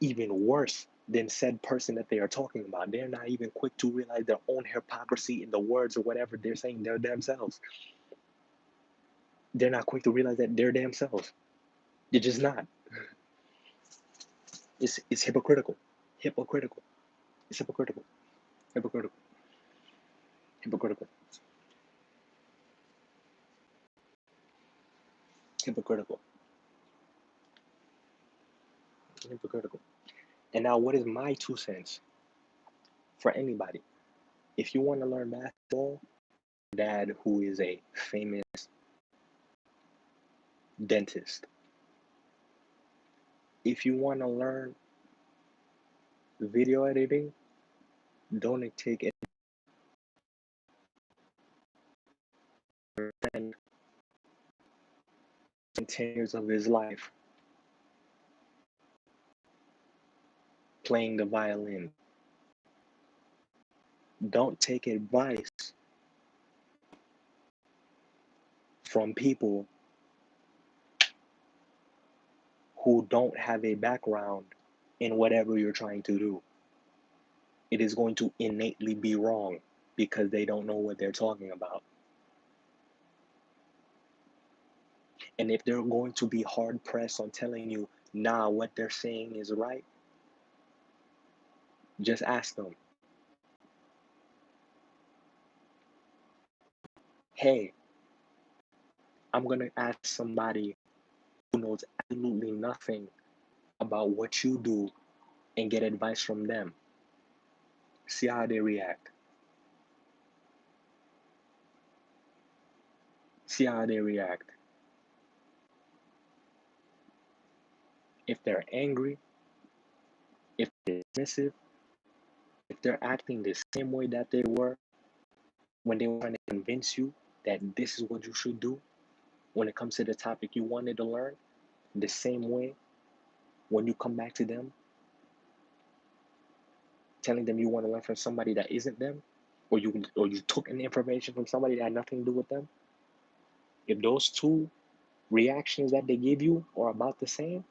even worse than said person that they are talking about. They're not even quick to realize their own hypocrisy in the words or whatever they're saying they're themselves. They're not quick to realize that they're themselves. They're just not. It's hypocritical. Hypocritical. It's hypocritical. Hypocritical. Hypocritical. Hypocritical. Hypocritical. And now, what is my 2 cents for anybody? If you want to learn basketball, dad who is a famous dentist. If you want to learn video editing, don't take it and 10 years of his life playing the violin. Don't take advice from people who don't have a background in whatever you're trying to do. It is going to innately be wrong because they don't know what they're talking about. And if they're going to be hard pressed on telling you, nah, what they're saying is right, just ask them, hey, I'm going to ask somebody who knows absolutely nothing about what you do and get advice from them. See how they react. See how they react. If they're angry, if they're dismissive, if they're acting the same way that they were when they were trying to convince you that this is what you should do when it comes to the topic you wanted to learn, the same way when you come back to them, telling them you want to learn from somebody that isn't them, or you took an information from somebody that had nothing to do with them, if those two reactions that they give you are about the same,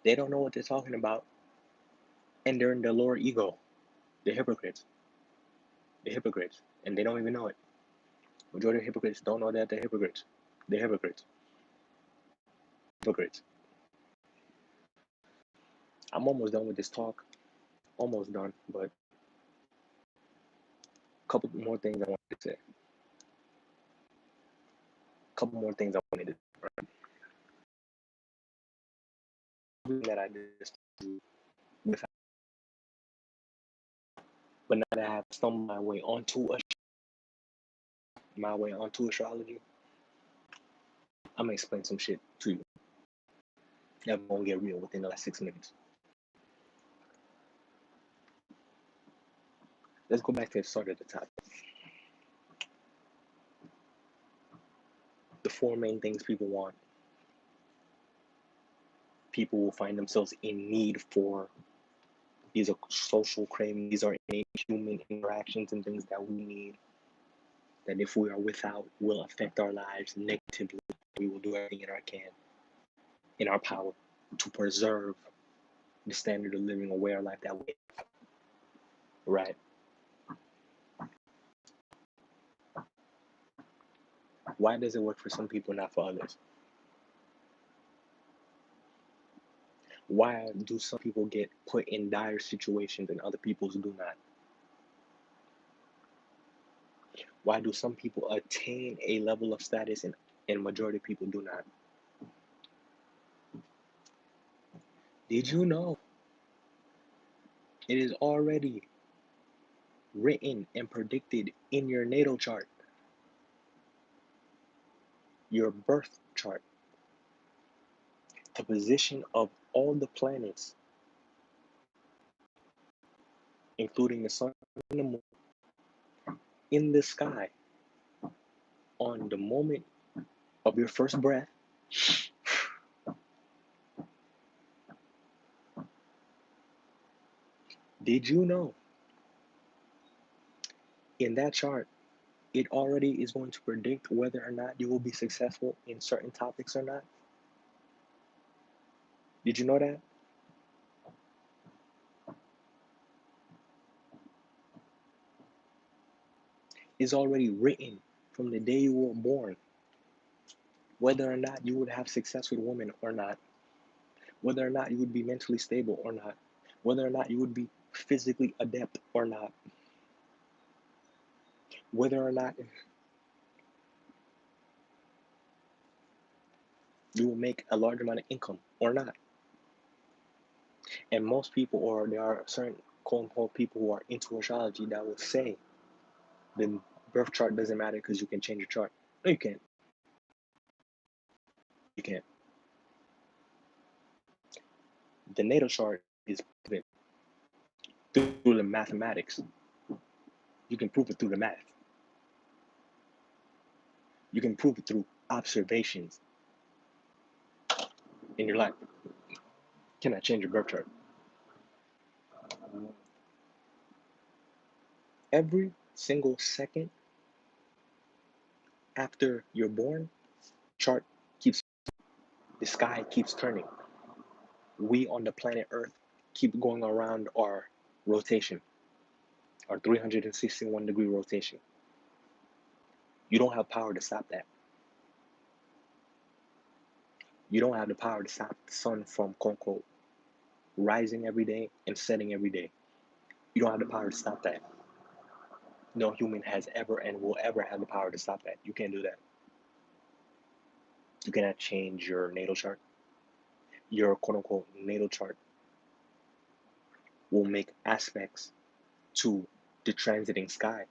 they don't know what they're talking about, and they're in their lower ego. They're hypocrites. They're hypocrites, and they don't even know it. Majority of hypocrites don't know that they're hypocrites. They're hypocrites. Hypocrites. I'm almost done with this talk. Almost done, but a couple more things I wanted to say. Couple more things I wanted to say. Right? That I just without, but now that I have stumbled my way onto astrology, I'm gonna explain some shit to you. That won't get real within the last 6 minutes. Let's go back to the start of the topic. The four main things people want. People will find themselves in need for. These are social cravings. These are innate human interactions and things that we need. That if we are without, will affect our lives negatively. We will do everything in our power, to preserve the standard of living or way of life that we have. Right. Why does it work for some people, not for others? Why do some people get put in dire situations and other people do not? Why do some people attain a level of status and majority of people do not? Did you know it is already written and predicted in your natal chart, your birth chart, the position of all the planets, including the sun and the moon, in the sky on the moment of your first breath? Did you know in that chart, it already is going to predict whether or not you will be successful in certain topics or not? Did you know that? It's already written from the day you were born whether or not you would have success with women or not, whether or not you would be mentally stable or not, whether or not you would be physically adept or not, whether or not you will make a large amount of income or not. And most people, or there are certain quote unquote people who are into astrology that will say the birth chart doesn't matter because you can change your chart. No, you can't. You can't. The natal chart is proven through the mathematics. You can prove it through the math. You can prove it through observations in your life. Can I change your birth chart? Every single second after you're born, chart keeps, the sky keeps turning. We on the planet Earth keep going around our rotation, our 361-degree rotation. You don't have power to stop that. You don't have the power to stop the sun from quote unquote rising every day and setting every day. You don't have the power to stop that. No human has ever and will ever have the power to stop that. You can't do that. You cannot change your natal chart. Your quote unquote natal chart will make aspects to the transiting sky.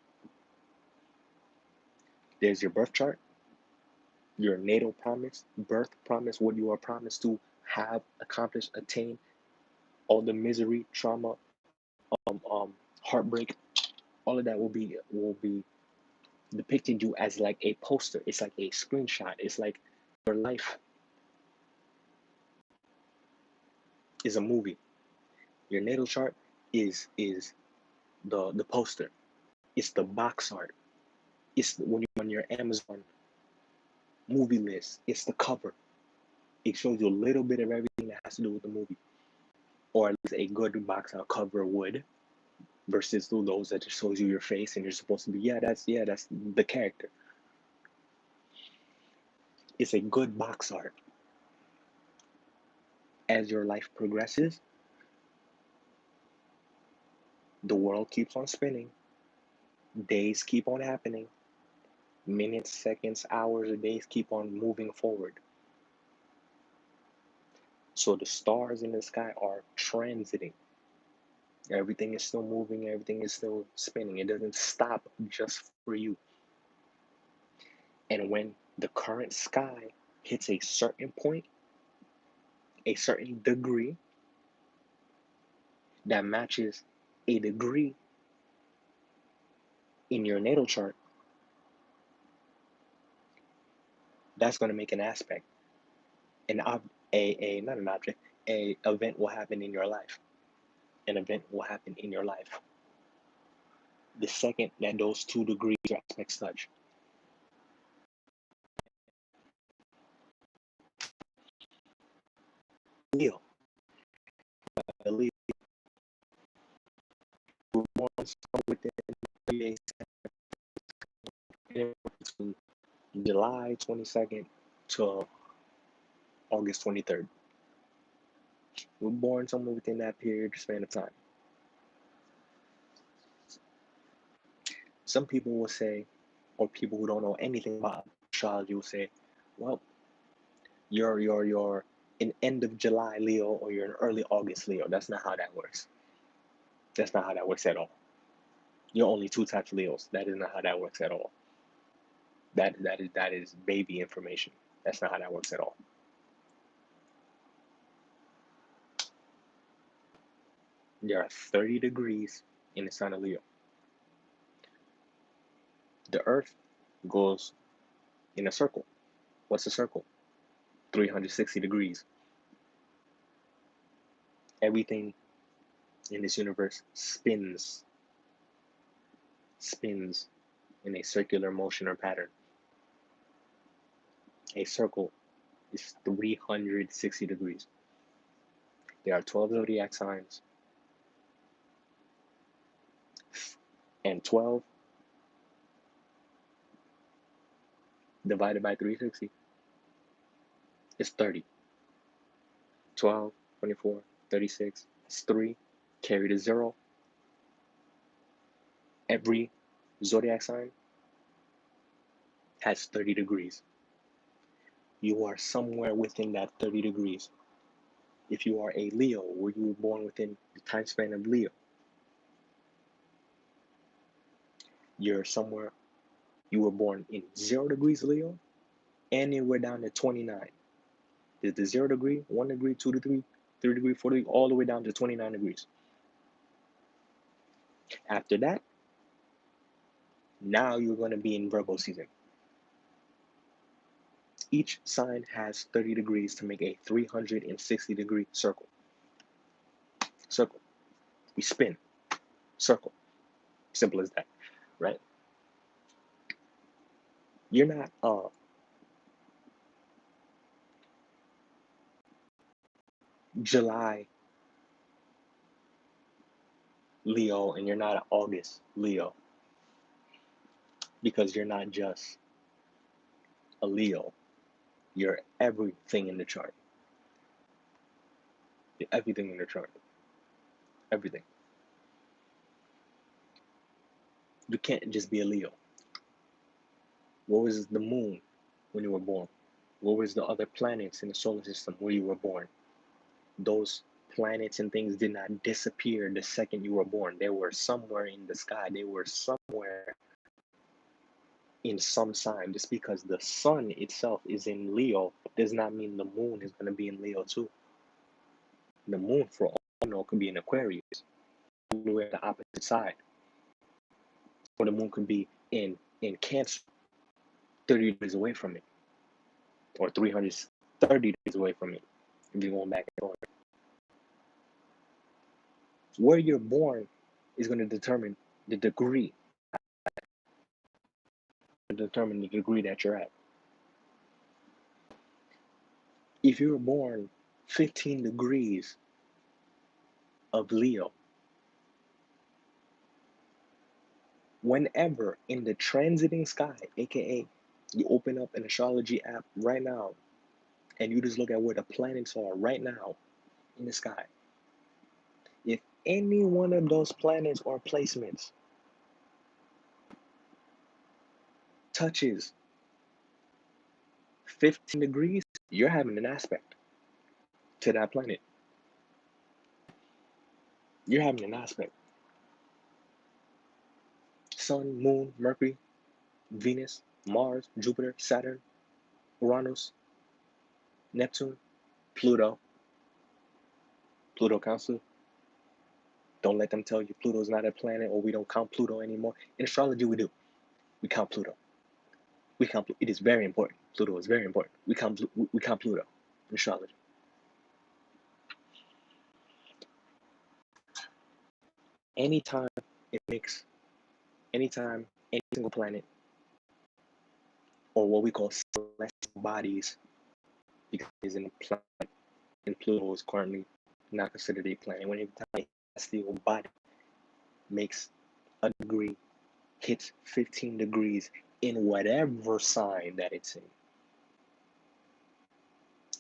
There's your birth chart, your natal promise, birth promise, what you are promised to have, accomplished, attain, all the misery, trauma, heartbreak, all of that will be depicting you as like a poster. It's like a screenshot. It's like your life is a movie. Your natal chart is the poster. It's the box art. It's when you're on your Amazon movie list. It's the cover. It shows you a little bit of everything that has to do with the movie, or at least a good box art cover would, versus those that just shows you your face and you're supposed to be that's the character. It's a good box art. As your life progresses, the world keeps on spinning, days keep on happening, minutes, seconds, hours, days keep on moving forward. So the stars in the sky are transiting. Everything is still moving, everything is still spinning. It doesn't stop just for you. And when the current sky hits a certain point, a certain degree that matches a degree in your natal chart, that's going to make an aspect, an a not an object, a event will happen in your life. An event will happen in your life. The second that those 2 degrees or aspects touch. Leo, I believe we're born within 3 days between July 22nd to August 23rd. We're born somewhere within that period span of time. Some people will say, or people who don't know anything about astrology will say, well, you're an end of July Leo or you're an early August Leo. That's not how that works. That's not how that works at all. You're only two types of Leos. That is not how that works at all. That is baby information. That's not how that works at all. There are 30 degrees in the sign of Leo. The Earth goes in a circle. What's a circle? 360 degrees. Everything in this universe spins in a circular motion or pattern. A circle is 360 degrees. There are 12 zodiac signs, and 12 divided by 360 is 30. 12, 24, 36 is 3. Carry the 0. Every zodiac sign has 30 degrees. You are somewhere within that 30 degrees. If you are a Leo, where you were born within the time span of Leo, you're somewhere, you were born in 0 degrees Leo, and you were down to 29. There's the 0 degree, 1 degree, 2 degree, 3 degree, 4 degree, all the way down to 29 degrees. After that, now you're going to be in Virgo season. Each sign has 30 degrees to make a 360-degree circle. Circle. We spin. Circle. Simple as that, right? You're not July Leo and you're not an August Leo, because you're not just a Leo. You're everything in the chart. You're everything in the chart. Everything. You can't just be a Leo. What was the moon when you were born? What was the other planets in the solar system where you were born? Those planets and things did not disappear the second you were born. They were somewhere in the sky. They were somewhere in some sign. Just because the sun itself is in Leo does not mean the moon is going to be in Leo too. The moon, for all I know, could be in Aquarius, all the way at the opposite side. Or the moon could be in Cancer, 30 degrees away from it, or 330 degrees away from it, if you're going back and forth. Where you're born is going to determine the degree, that you're at. If you were born 15 degrees of Leo, whenever in the transiting sky, aka you open up an astrology app right now and you just look at where the planets are right now in the sky, if any one of those planets or placements touches 15 degrees, you're having an aspect to that planet. You're having an aspect. Sun, Moon, Mercury, Venus, Mars, Jupiter, Saturn, Uranus, Neptune, Pluto. Pluto counts too. Don't let them tell you Pluto's not a planet or we don't count Pluto anymore. In astrology, we do. We count Pluto. It is very important. Pluto is very important. We count Pluto in astrology. Anytime any single planet, or what we call celestial bodies, because it's in a planet, and Pluto is currently not considered a planet. When a celestial body makes a degree, hits 15 degrees, in whatever sign that it's in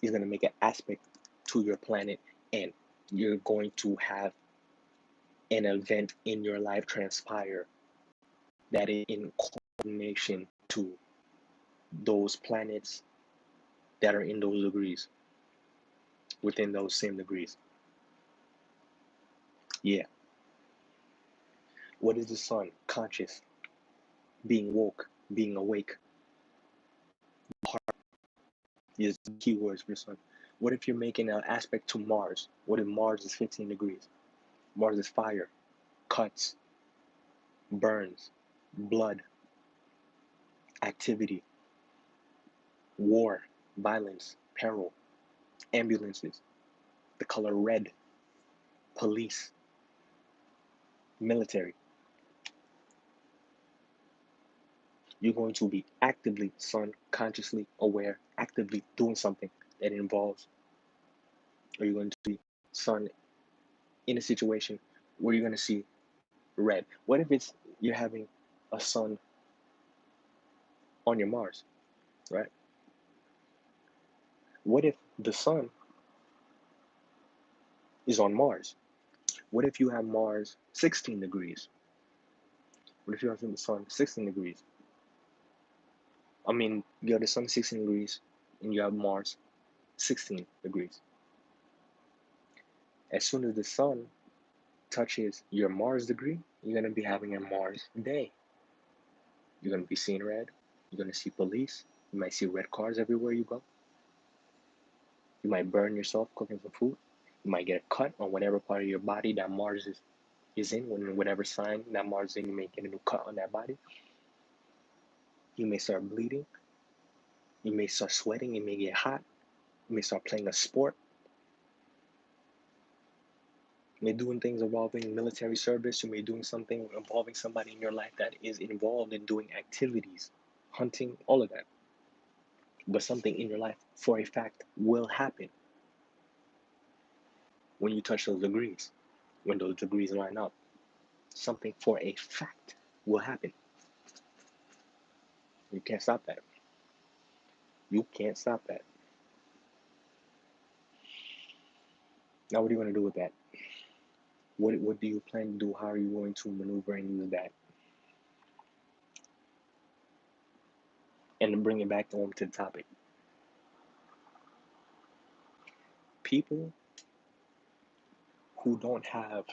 is going to make an aspect to your planet, and you're going to have an event in your life transpire that is in coordination to those planets that are in those degrees, within those same degrees. Yeah. What is the sun? Conscious, being woke, being awake. Heart is the key words for the sun. What if you're making an aspect to Mars? What if Mars is 15 degrees? Mars is fire, cuts, burns, blood, activity, war, violence, peril, ambulances, the color red, police, military. You're going to be actively, sun, consciously aware, actively doing something that involves, or you're going to be sun in a situation where you're going to see red. What if it's you're having a sun on your Mars, right? What if the sun is on Mars? What if you have Mars 16 degrees? What if you have the sun 16 degrees? I mean, you have the sun 16 degrees and you have Mars 16 degrees. As soon as the sun touches your Mars degree, you're going to be having a Mars day. You're going to be seeing red. You're going to see police. You might see red cars everywhere you go. You might burn yourself cooking some food. You might get a cut on whatever part of your body that Mars is in. Whatever sign that Mars is in, you may get a new cut on that body. You may start bleeding. You may start sweating. You may get hot. You may start playing a sport. You may doing things involving military service. You may doing something involving somebody in your life that is involved in doing activities, hunting, all of that. But something in your life, for a fact, will happen when you touch those degrees, when those degrees line up. Something for a fact will happen. You can't stop that. You can't stop that. Now, what are you going to do with that? What do you plan to do? How are you going to maneuver and use that? And to bring it back home to the topic. People who don't have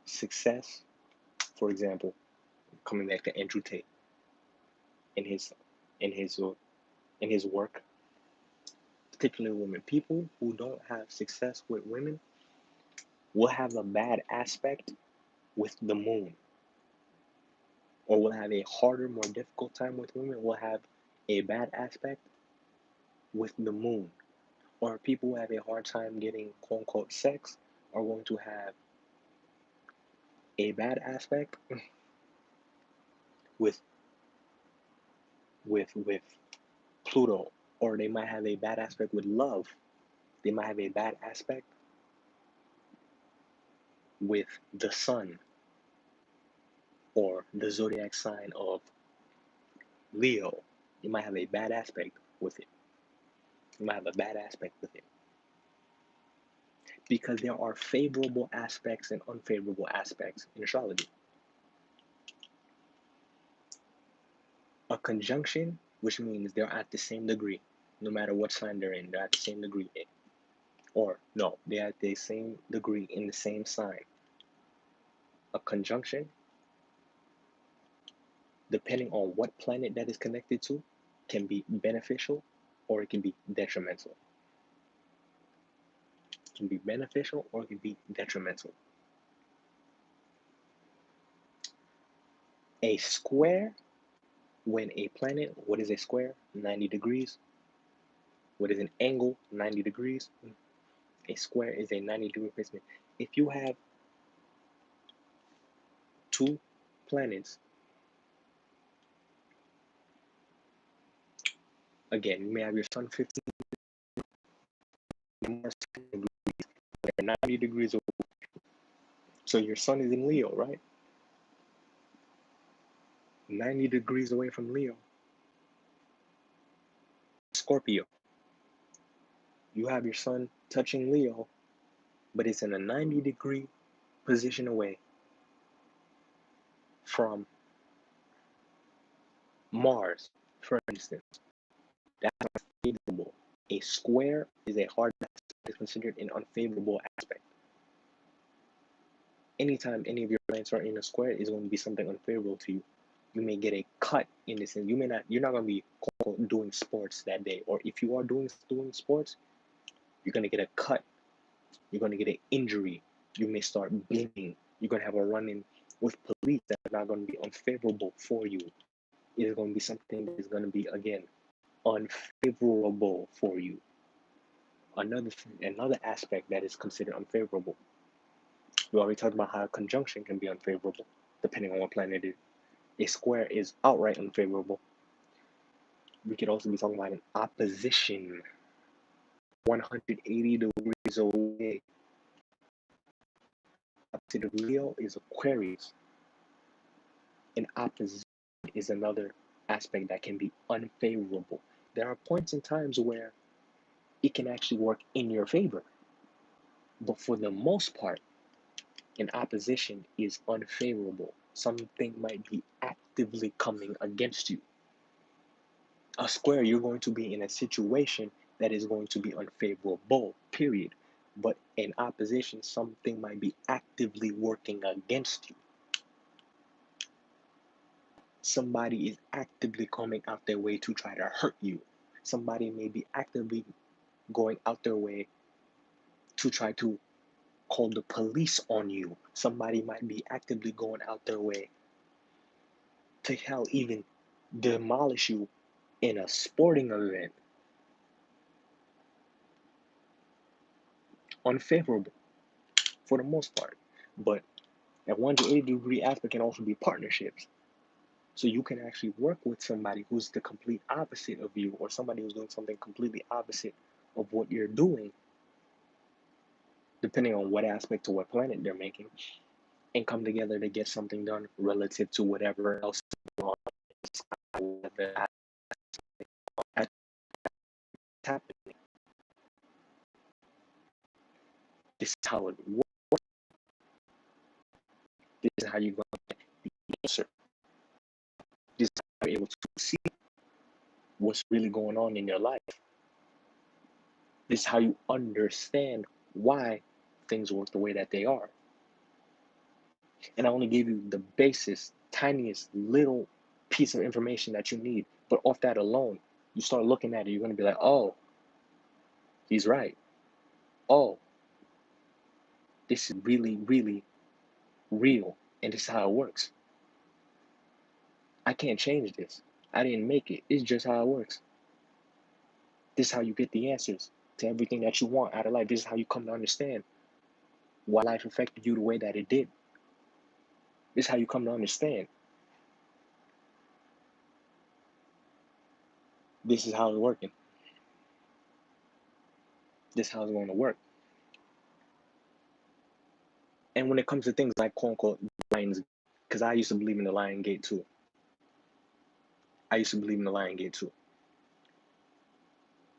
success, for example, coming back to Andrew Tate in his in his in his work, particularly women, people who don't have success with women will have a bad aspect with the moon, or will have a harder, more difficult time with women, will have a bad aspect with the moon. Or people who have a hard time getting quote unquote sex are going to have a bad aspect with with Pluto, or they might have a bad aspect with love. They might have a bad aspect with the sun, or the zodiac sign of Leo. You might have a bad aspect with it. You might have a bad aspect with it. Because there are favorable aspects and unfavorable aspects in astrology. A conjunction, which means they're at the same degree, no matter what sign they're in, they're at the same degree. Or no, they're at the same degree in the same sign. A conjunction, depending on what planet that is connected to, can be beneficial or it can be detrimental. It can be beneficial or it can be detrimental. A square, when a planet, what is a square? 90 degrees. What is an angle? 90 degrees. A square is a 90-degree placement. If you have two planets, again, you may have your sun 15 Mars 10 degrees, they're 90 degrees away. So your sun is in Leo, right? 90 degrees away from Leo, Scorpio. You have your sun touching Leo, but it's in a 90-degree position away from Mars, for instance. That's unfavorable. A square is a hard aspect, is considered an unfavorable aspect. Anytime any of your planets are in a square, is going to be something unfavorable to you. You may get a cut in this, and you're not going to be doing sports that day. Or if you are doing sports, you're going to get a cut. You're going to get an injury. You may start bleeding. You're going to have a run-in with police that's not going to be unfavorable for you. It is going to be something that is going to be, again, unfavorable for you. Another aspect that is considered unfavorable. We already talked about how a conjunction can be unfavorable, depending on what planet it is. A square is outright unfavorable. We could also be talking about an opposition, 180 degrees away. Opposite of Leo is Aquarius. An opposition is another aspect that can be unfavorable. There are points and times where it can actually work in your favor. But for the most part, an opposition is unfavorable. Something might be actively coming against you. A square, you're going to be in a situation that is going to be unfavorable, period. But in opposition, something might be actively working against you. Somebody is actively coming out their way to try to hurt you. Somebody may be actively going out their way to try to call the police on you. Somebody might be actively going out their way to hell, even demolish you in a sporting event. Unfavorable for the most part. But a 180-degree aspect can also be partnerships. So you can actually work with somebody who's the complete opposite of you, or somebody who's doing something completely opposite of what you're doing, depending on what aspect or what planet they're making, and come together to get something done relative to whatever else is happening. This is how it works. This is how you're going to get the answer. This is how you're able to see what's really going on in your life. This is how you understand why things work the way that they are. And I only gave you the basis, tiniest little piece of information that you need. But off that alone, you start looking at it, you're going to be like, oh, he's right. Oh, this is really, really real. And this is how it works. I can't change this. I didn't make it. It's just how it works. This is how you get the answers to everything that you want out of life. This is how you come to understand why life affected you the way that it did. This is how you come to understand. This is how it's working. This is how it's going to work. And when it comes to things like quote unquote lions, because I used to believe in the lion gate too.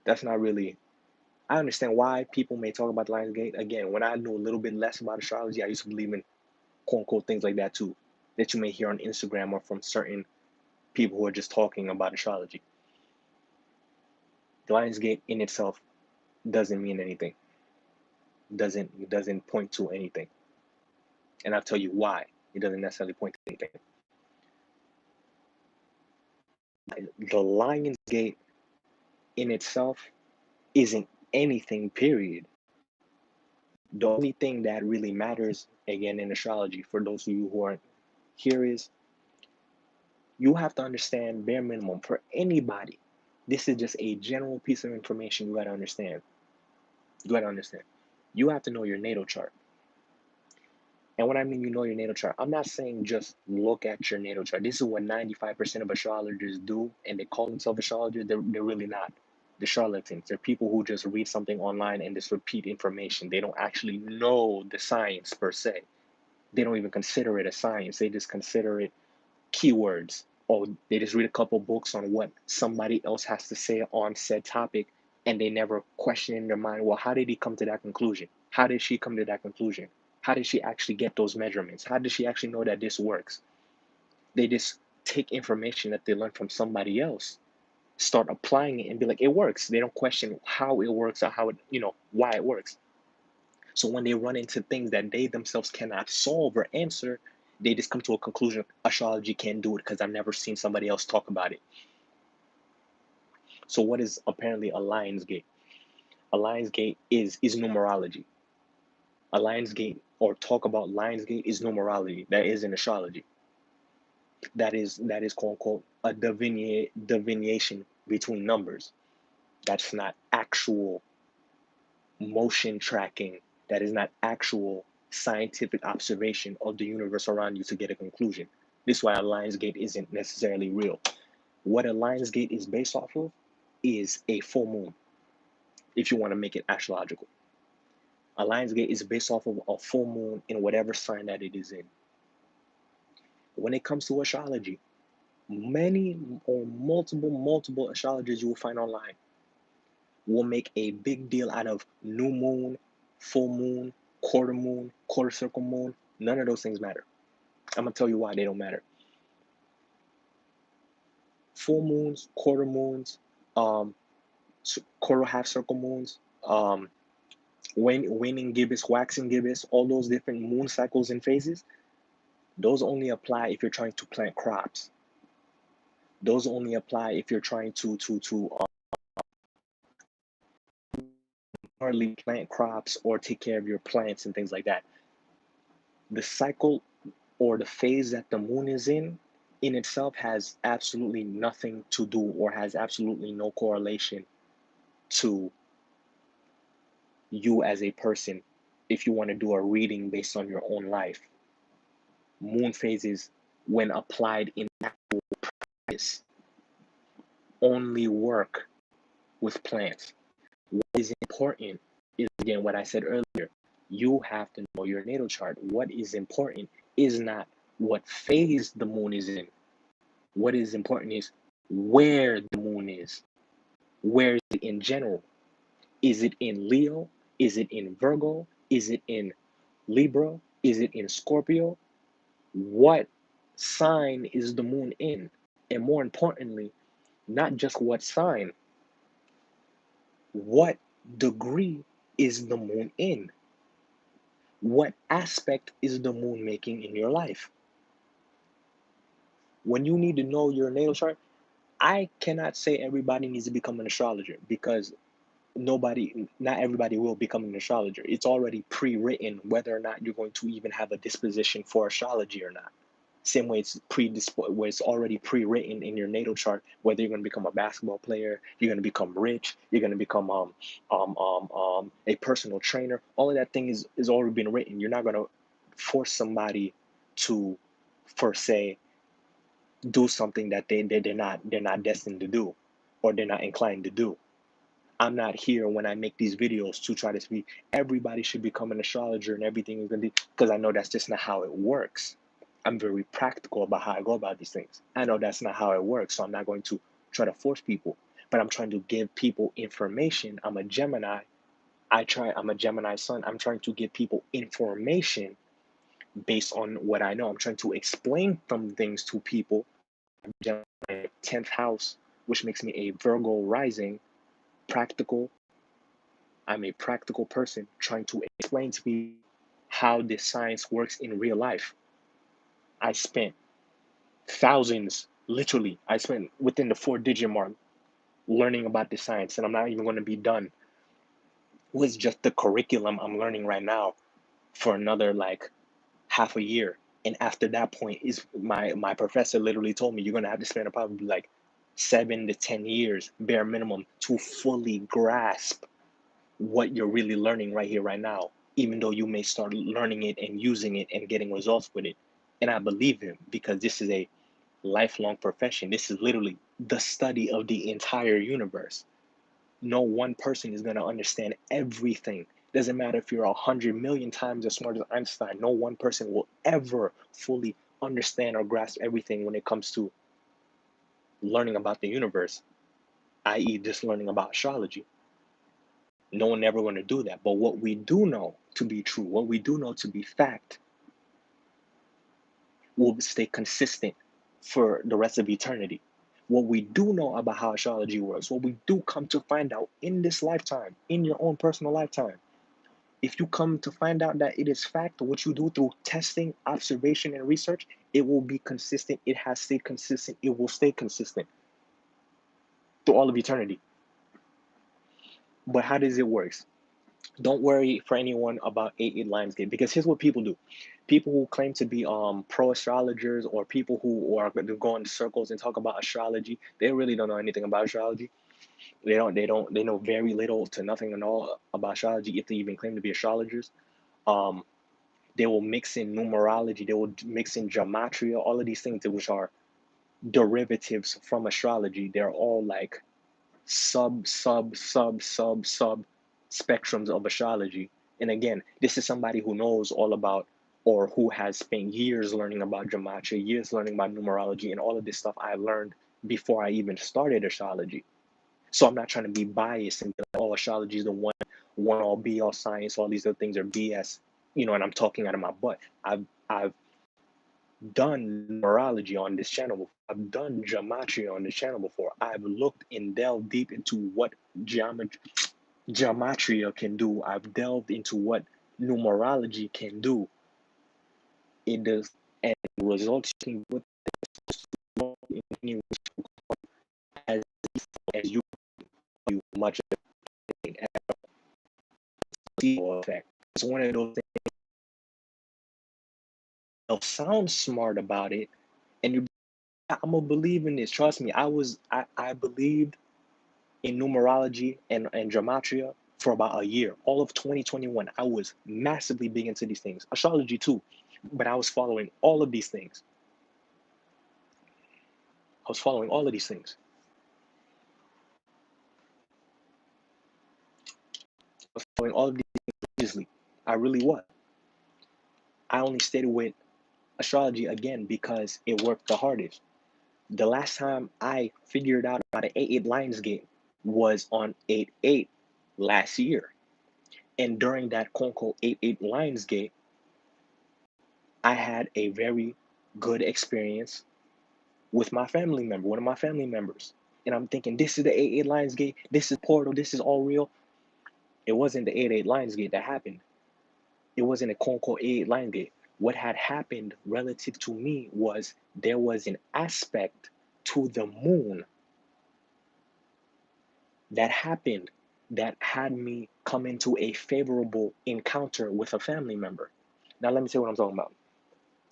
That's not really, I understand why people may talk about the Lions Gate. Again, when I knew a little bit less about astrology, I used to believe in quote unquote things like that too, that you may hear on Instagram or from certain people who are just talking about astrology. The Lions Gate in itself doesn't mean anything. Doesn't point to anything. And I'll tell you why it doesn't necessarily point to anything. The Lions Gate in itself isn't anything, period. The only thing that really matters, again, in astrology, for those of you who aren't here, is you have to understand, bare minimum, for anybody. This is just a general piece of information you got to understand. You have to know your natal chart. And when I mean you know your natal chart, I'm not saying just look at your natal chart. This is what 95% of astrologers do, and they call themselves astrologers. They're really not. The charlatans. They're people who just read something online and just repeat information. They don't actually know the science per se. They don't even consider it a science. They just consider it keywords. or they just read a couple books on what somebody else has to say on said topic, and they never question in their mind, well, how did he come to that conclusion? How did she come to that conclusion? How did she actually get those measurements? How did she actually know that this works? They just take information that they learned from somebody else, start applying it, and be like, it works. They don't question how it works or how it, why it works. So when they run into things that they themselves cannot solve or answer, they just come to a conclusion: astrology can't do it because I've never seen somebody else talk about it. So what is apparently a Lion's Gate? A Lion's Gate is numerology. A Lion's Gate, or talk about Lion's Gate, is numerology. That is in astrology. That is quote unquote a divination between numbers. That's not actual motion tracking. That is not actual scientific observation of the universe around you to get a conclusion. This is why a Lion's Gate isn't necessarily real. What a Lion's Gate is based off of is a full moon, if you want to make it astrological. A Lion's Gate is based off of a full moon in whatever sign that it is in. When it comes to astrology, many or multiple astrologers you will find online will make a big deal out of new moon, full moon, quarter circle moon. None of those things matter. I'm going to tell you why they don't matter. Full moons, quarter moons, quarter half circle moons, waning gibbous, waxing gibbous, all those different moon cycles and phases, those only apply if you're trying to plant crops. Those only apply if you're trying to hardly plant crops or take care of your plants and things like that. The cycle or the phase that the moon is in itself has absolutely nothing to do, or has absolutely no correlation to you as a person if you want to do a reading based on your own life. Moon phases, when applied in actual practice, only work with plants. What is important is, again, what I said earlier. You have to know your natal chart. What is important is not what phase the moon is in. What is important is where the moon is. Where is it in general? Is it in Leo? Is it in Virgo? Is it in Libra? Is it in Scorpio? What sign is the moon in? And more importantly, not just what sign, what degree is the moon in? What aspect is the moon making in your life? When you need to know your natal chart, I cannot say everybody needs to become an astrologer, because not everybody will become an astrologer. It's already pre-written whether or not you're going to even have a disposition for astrology or not. Same way where it's already pre-written in your natal chart whether you're going to become a basketball player, you're going to become rich, you're going to become a personal trainer. All of that thing is already been written. You're not going to force somebody to, for say, do something that they're not destined to do, or they're not inclined to do. I'm not here when I make these videos to try to speak everybody should become an astrologer and everything is going to be, because I know that's just not how it works. I'm very practical about how I go about these things. I know that's not how it works, so I'm not going to try to force people, but I'm trying to give people information. I'm a Gemini. I'm a Gemini sun. I'm trying to give people information based on what I know. I'm trying to explain some things to people. Gemini 10th house, which makes me a Virgo rising, practical. I'm a practical person trying to explain to me how this science works in real life. I spent thousands, literally, I spent within the 4-digit mark learning about this science, and I'm not even going to be done with just the curriculum I'm learning right now for another like half a year. And after that point, is my professor literally told me you're going to have to spend probably like 7 to 10 years bare minimum to fully grasp what you're really learning right here, right now, even though you may start learning it and using it and getting results with it. And I believe him, because this is a lifelong profession. This is literally the study of the entire universe. No one person is going to understand everything. Doesn't matter if you're 100 million times as smart as Einstein, no one person will ever fully understand or grasp everything when it comes to learning about the universe, i.e., just learning about astrology. No one ever going to do that. But what we do know to be true, what we do know to be fact, will stay consistent for the rest of eternity. What we do know about how astrology works, what we do come to find out in this lifetime, in your own personal lifetime, if you come to find out that it is fact, what you do through testing, observation, and research, it will be consistent. It has stayed consistent. It will stay consistent through all of eternity. But how does it work? Don't worry for anyone about 8-8 Lionsgate, because here's what people do. People who claim to be pro astrologers, or people who are going to go in circles and talk about astrology, they really don't know anything about astrology. They know very little to nothing at all about astrology, if they even claim to be astrologers. Um, they will mix in numerology, they will mix in gematria, all of these things which are derivatives from astrology. They're all like sub spectrums of astrology. And again, this is somebody who knows all about, or who has spent years learning about gematria, years learning about numerology, and all of this stuff I learned before I even started astrology. So I'm not trying to be biased and be like, oh, astrology is the one all be all science, all these other things are BS, and I'm talking out of my butt. I've done numerology on this channel before. I've done gematria on this channel before. I've looked and delved deep into what gematria can do. I've delved into what numerology can do. It does, and results can with as as you much effect. It's one of those things. They'll sound smart about it, and I'm gonna believe in this. Trust me, I believed in numerology and gematria for about a year. All of 2021, I was massively big into these things. Astrology too, but I was following all of these things. I was following all of these things. I was following all of these things religiously. I really was. I only stayed with astrology again because it worked the hardest. The last time I figured out about an 8-8 Lionsgate was on 8-8 last year. And during that quote unquote 8-8 Lionsgate, I had a very good experience with my family member, one of my family members. And I'm thinking, this is the 8-8 Lionsgate, this is Portal, this is all real. It wasn't the 8-8 Lionsgate that happened. It wasn't a quote unquote 8-8 Lionsgate. What had happened relative to me was there was an aspect to the moon that happened that had me come into a favorable encounter with a family member. Now, let me say what I'm talking about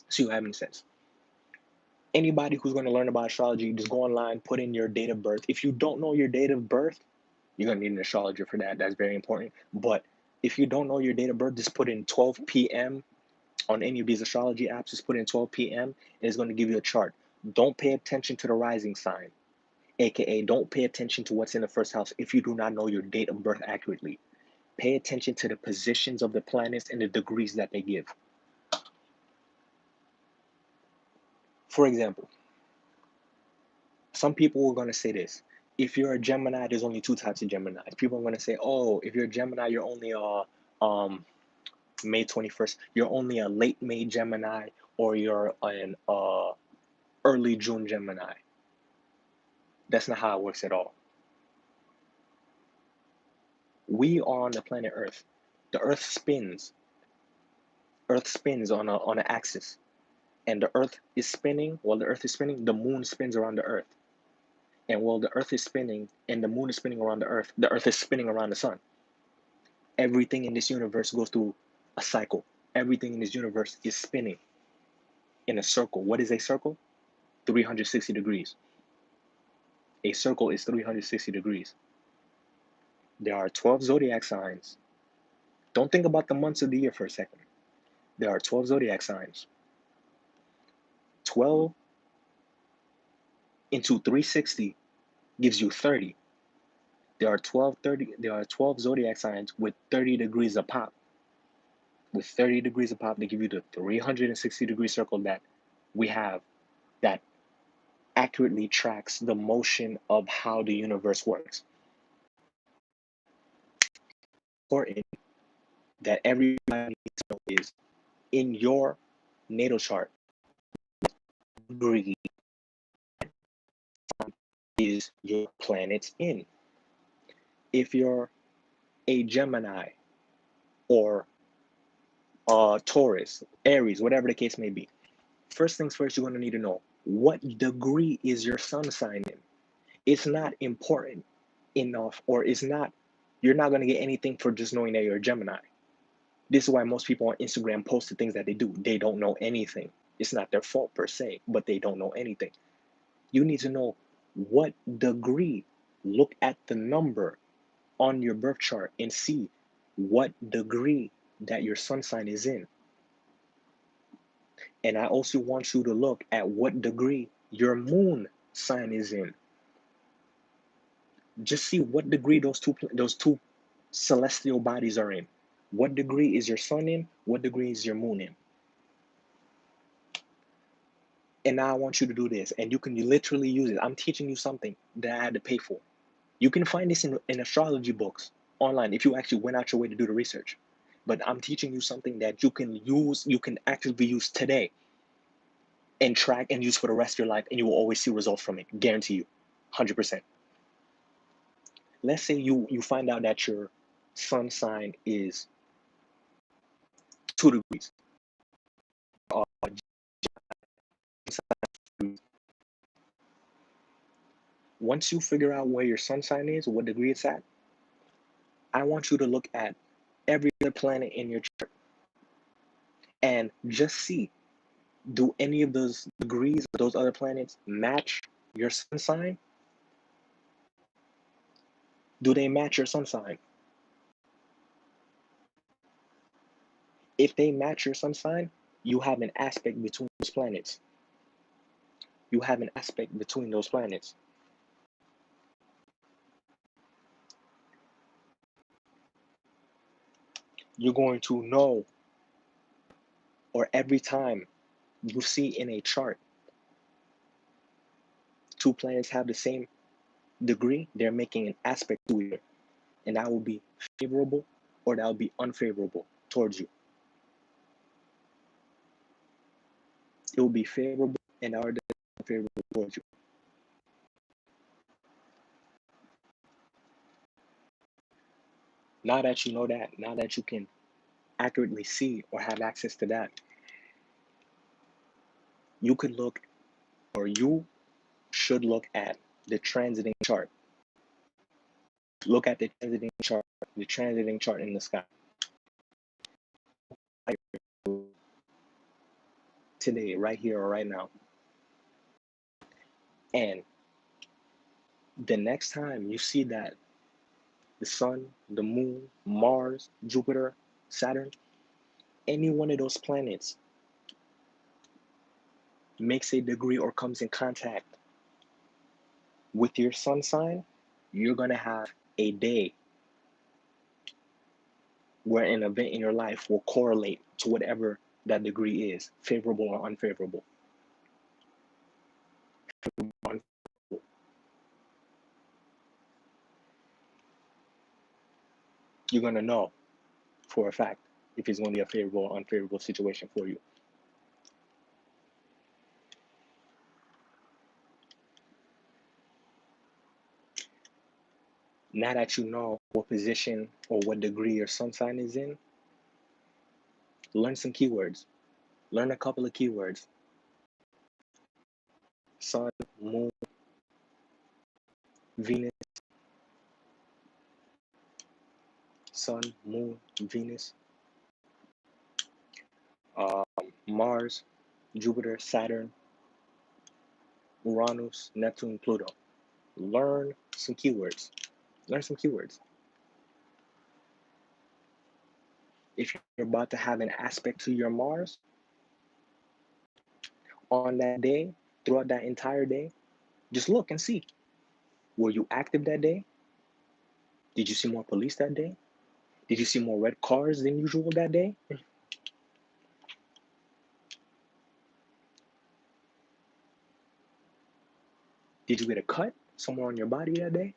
so you have any sense. Anybody who's going to learn about astrology, just go online, put in your date of birth. If you don't know your date of birth, you're going to need an astrologer for that. That's very important. But if you don't know your date of birth, just put in 12 p.m. on any of these astrology apps. Just put in 12 p.m. and it's going to give you a chart. Don't pay attention to the rising sign, aka don't pay attention to what's in the first house if you do not know your date of birth accurately. Pay attention to the positions of the planets and the degrees that they give. For example, some people are going to say this. If you're a Gemini, there's only two types of Geminis. People are going to say, oh, if you're a Gemini, you're only May 21st. You're only a late May Gemini, or you're an early June Gemini. That's not how it works at all. We are on the planet Earth. The Earth spins. Earth spins on an axis. And the Earth is spinning. While the Earth is spinning, the moon spins around the Earth. And while the Earth is spinning and the moon is spinning around the Earth is spinning around the sun. Everything in this universe goes through a cycle. Everything in this universe is spinning in a circle. What is a circle? 360 degrees. A circle is 360 degrees. There are 12 zodiac signs. Don't think about the months of the year for a second. There are 12 zodiac signs. 12 into 360 gives you 30. There are 12 zodiac signs with 30 degrees of pop. With 30 degrees of pop, they give you the 360 degree circle that we have, that accurately tracks the motion of how the universe works. Important that everybody needs to know is in your natal chart, degree is your planets in. If you're a Gemini or Taurus, Aries, whatever the case may be, first things first, you're going to need to know what degree is your sun sign in. It's not important enough, or it's not, you're not going to get anything for just knowing that you're a Gemini. This is why most people on Instagram post the things that they do. They don't know anything. It's not their fault per se, but they don't know anything. You need to know what degree. Look at the number on your birth chart and see what degree that your sun sign is in. And I also want you to look at what degree your moon sign is in. Just see what degree those two celestial bodies are in. What degree is your sun in? What degree is your moon in? And now I want you to do this, and you can literally use it. I'm teaching you something that I had to pay for. You can find this in astrology books online if you actually went out your way to do the research. But I'm teaching you something that you can use, you can actively use today and track and use for the rest of your life, and you will always see results from it. Guarantee you, 100%. Let's say you find out that your sun sign is 2 degrees. Once you figure out where your sun sign is, what degree it's at, I want you to look at every other planet in your chart and just see, do any of those degrees of those other planets match your sun sign? Do they match your sun sign? If they match your sun sign, you have an aspect between those planets. You have an aspect between those planets. You're going to know, or every time you see in a chart, 2 planets have the same degree, they're making an aspect to it, and that will be favorable or that will be unfavorable towards you. It will be favorable and that will be unfavorable towards you. Now that you know that, now that you can accurately see or have access to that, you could look, or you should look at the transiting chart. Look at the transiting chart in the sky. Today, right here or right now. And the next time you see that the sun, the moon, Mars, Jupiter, Saturn, any one of those planets makes a degree or comes in contact with your sun sign, you're going to have a day where an event in your life will correlate to whatever that degree is, favorable or unfavorable. You're going to know for a fact if it's going to be a favorable or unfavorable situation for you. Now that you know what position or what degree your sun sign is in, learn some keywords. Learn a couple of keywords. Sun, moon, Venus. Sun, moon, Venus. Mars, Jupiter, Saturn, Uranus, Neptune, Pluto. Learn some keywords. Learn some keywords. If you're about to have an aspect to your Mars on that day, throughout that entire day, just look and see. Were you active that day? Did you see more police that day? Did you see more red cars than usual that day? Did you get a cut somewhere on your body that day?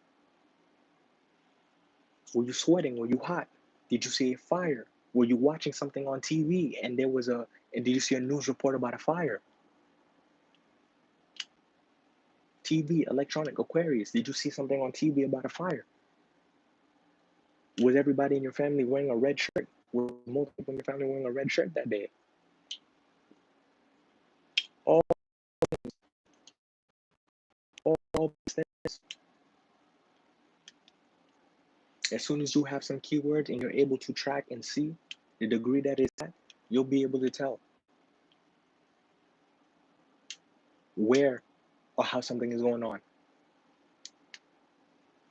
Were you sweating? Were you hot? Did you see a fire? Were you watching something on TV and did you see a news report about a fire? TV, electronic, Aquarius, did you see something on TV about a fire? Was everybody in your family wearing a red shirt? Were most people in your family wearing a red shirt that day? All, all these things. As soon as you have some keywords and you're able to track and see the degree that it's at, you'll be able to tell where or how something is going on.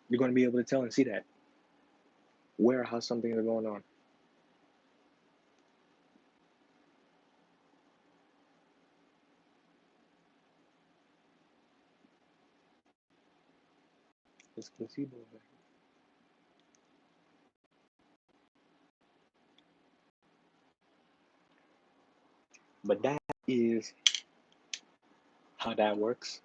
You're going to be able to tell and see that where or how something is going on. It's placebo effect. But that is how that works.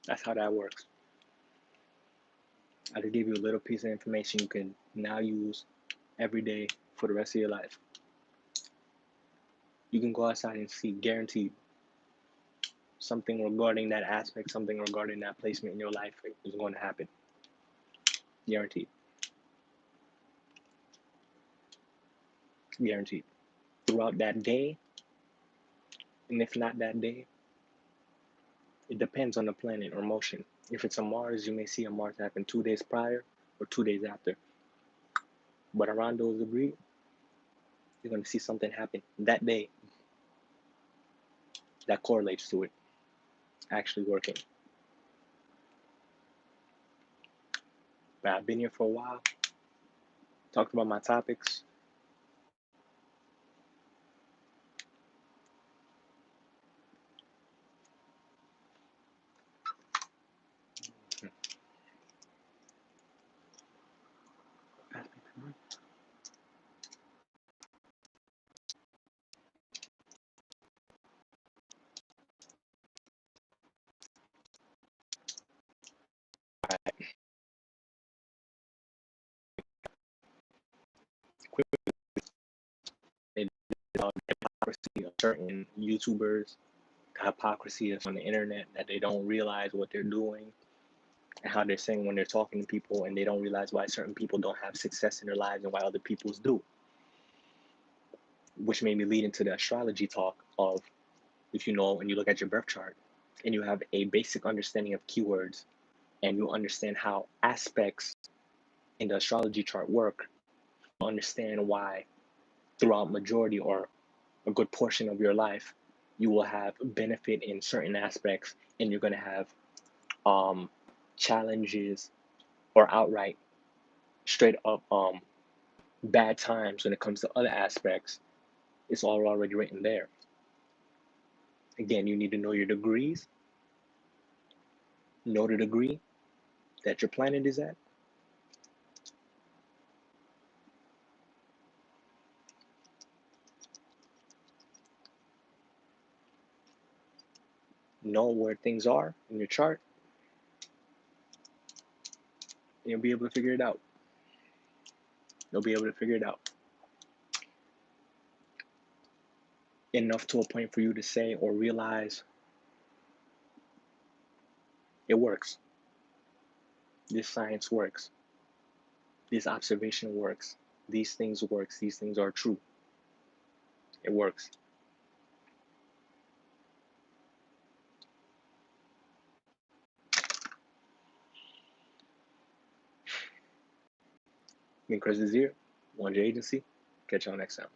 That's how that works. I just gave you a little piece of information you can now use every day for the rest of your life. You can go outside and see, guaranteed, something regarding that aspect, something regarding that placement in your life is going to happen. Guaranteed. Guaranteed. Throughout that day, and if not that day, it depends on the planet or motion. If it's a Mars, you may see a Mars happen 2 days prior or 2 days after. But around those degrees, you're going to see something happen that day that correlates to it actually working. But I've been here for a while, talked about my topics. The hypocrisy of certain YouTubers, the hypocrisy is on the internet that they don't realize what they're doing and how they're saying when they're talking to people and they don't realize why certain people don't have success in their lives and why other people's do. Which made me lead into the astrology talk of, if you know, when you look at your birth chart and you have a basic understanding of keywords and you understand how aspects in the astrology chart work, you understand why throughout majority or a good portion of your life, you will have benefit in certain aspects and you're going to have challenges or outright straight up bad times when it comes to other aspects. It's all already written there. Again, you need to know your degrees, know the degree that your planet is at, know where things are in your chart, and you'll be able to figure it out. You'll be able to figure it out. Enough to a point for you to say or realize it works. This science works. This observation works. These things works. These things are true. It works. Been Chris is here, One J Agency. Catch y'all next time.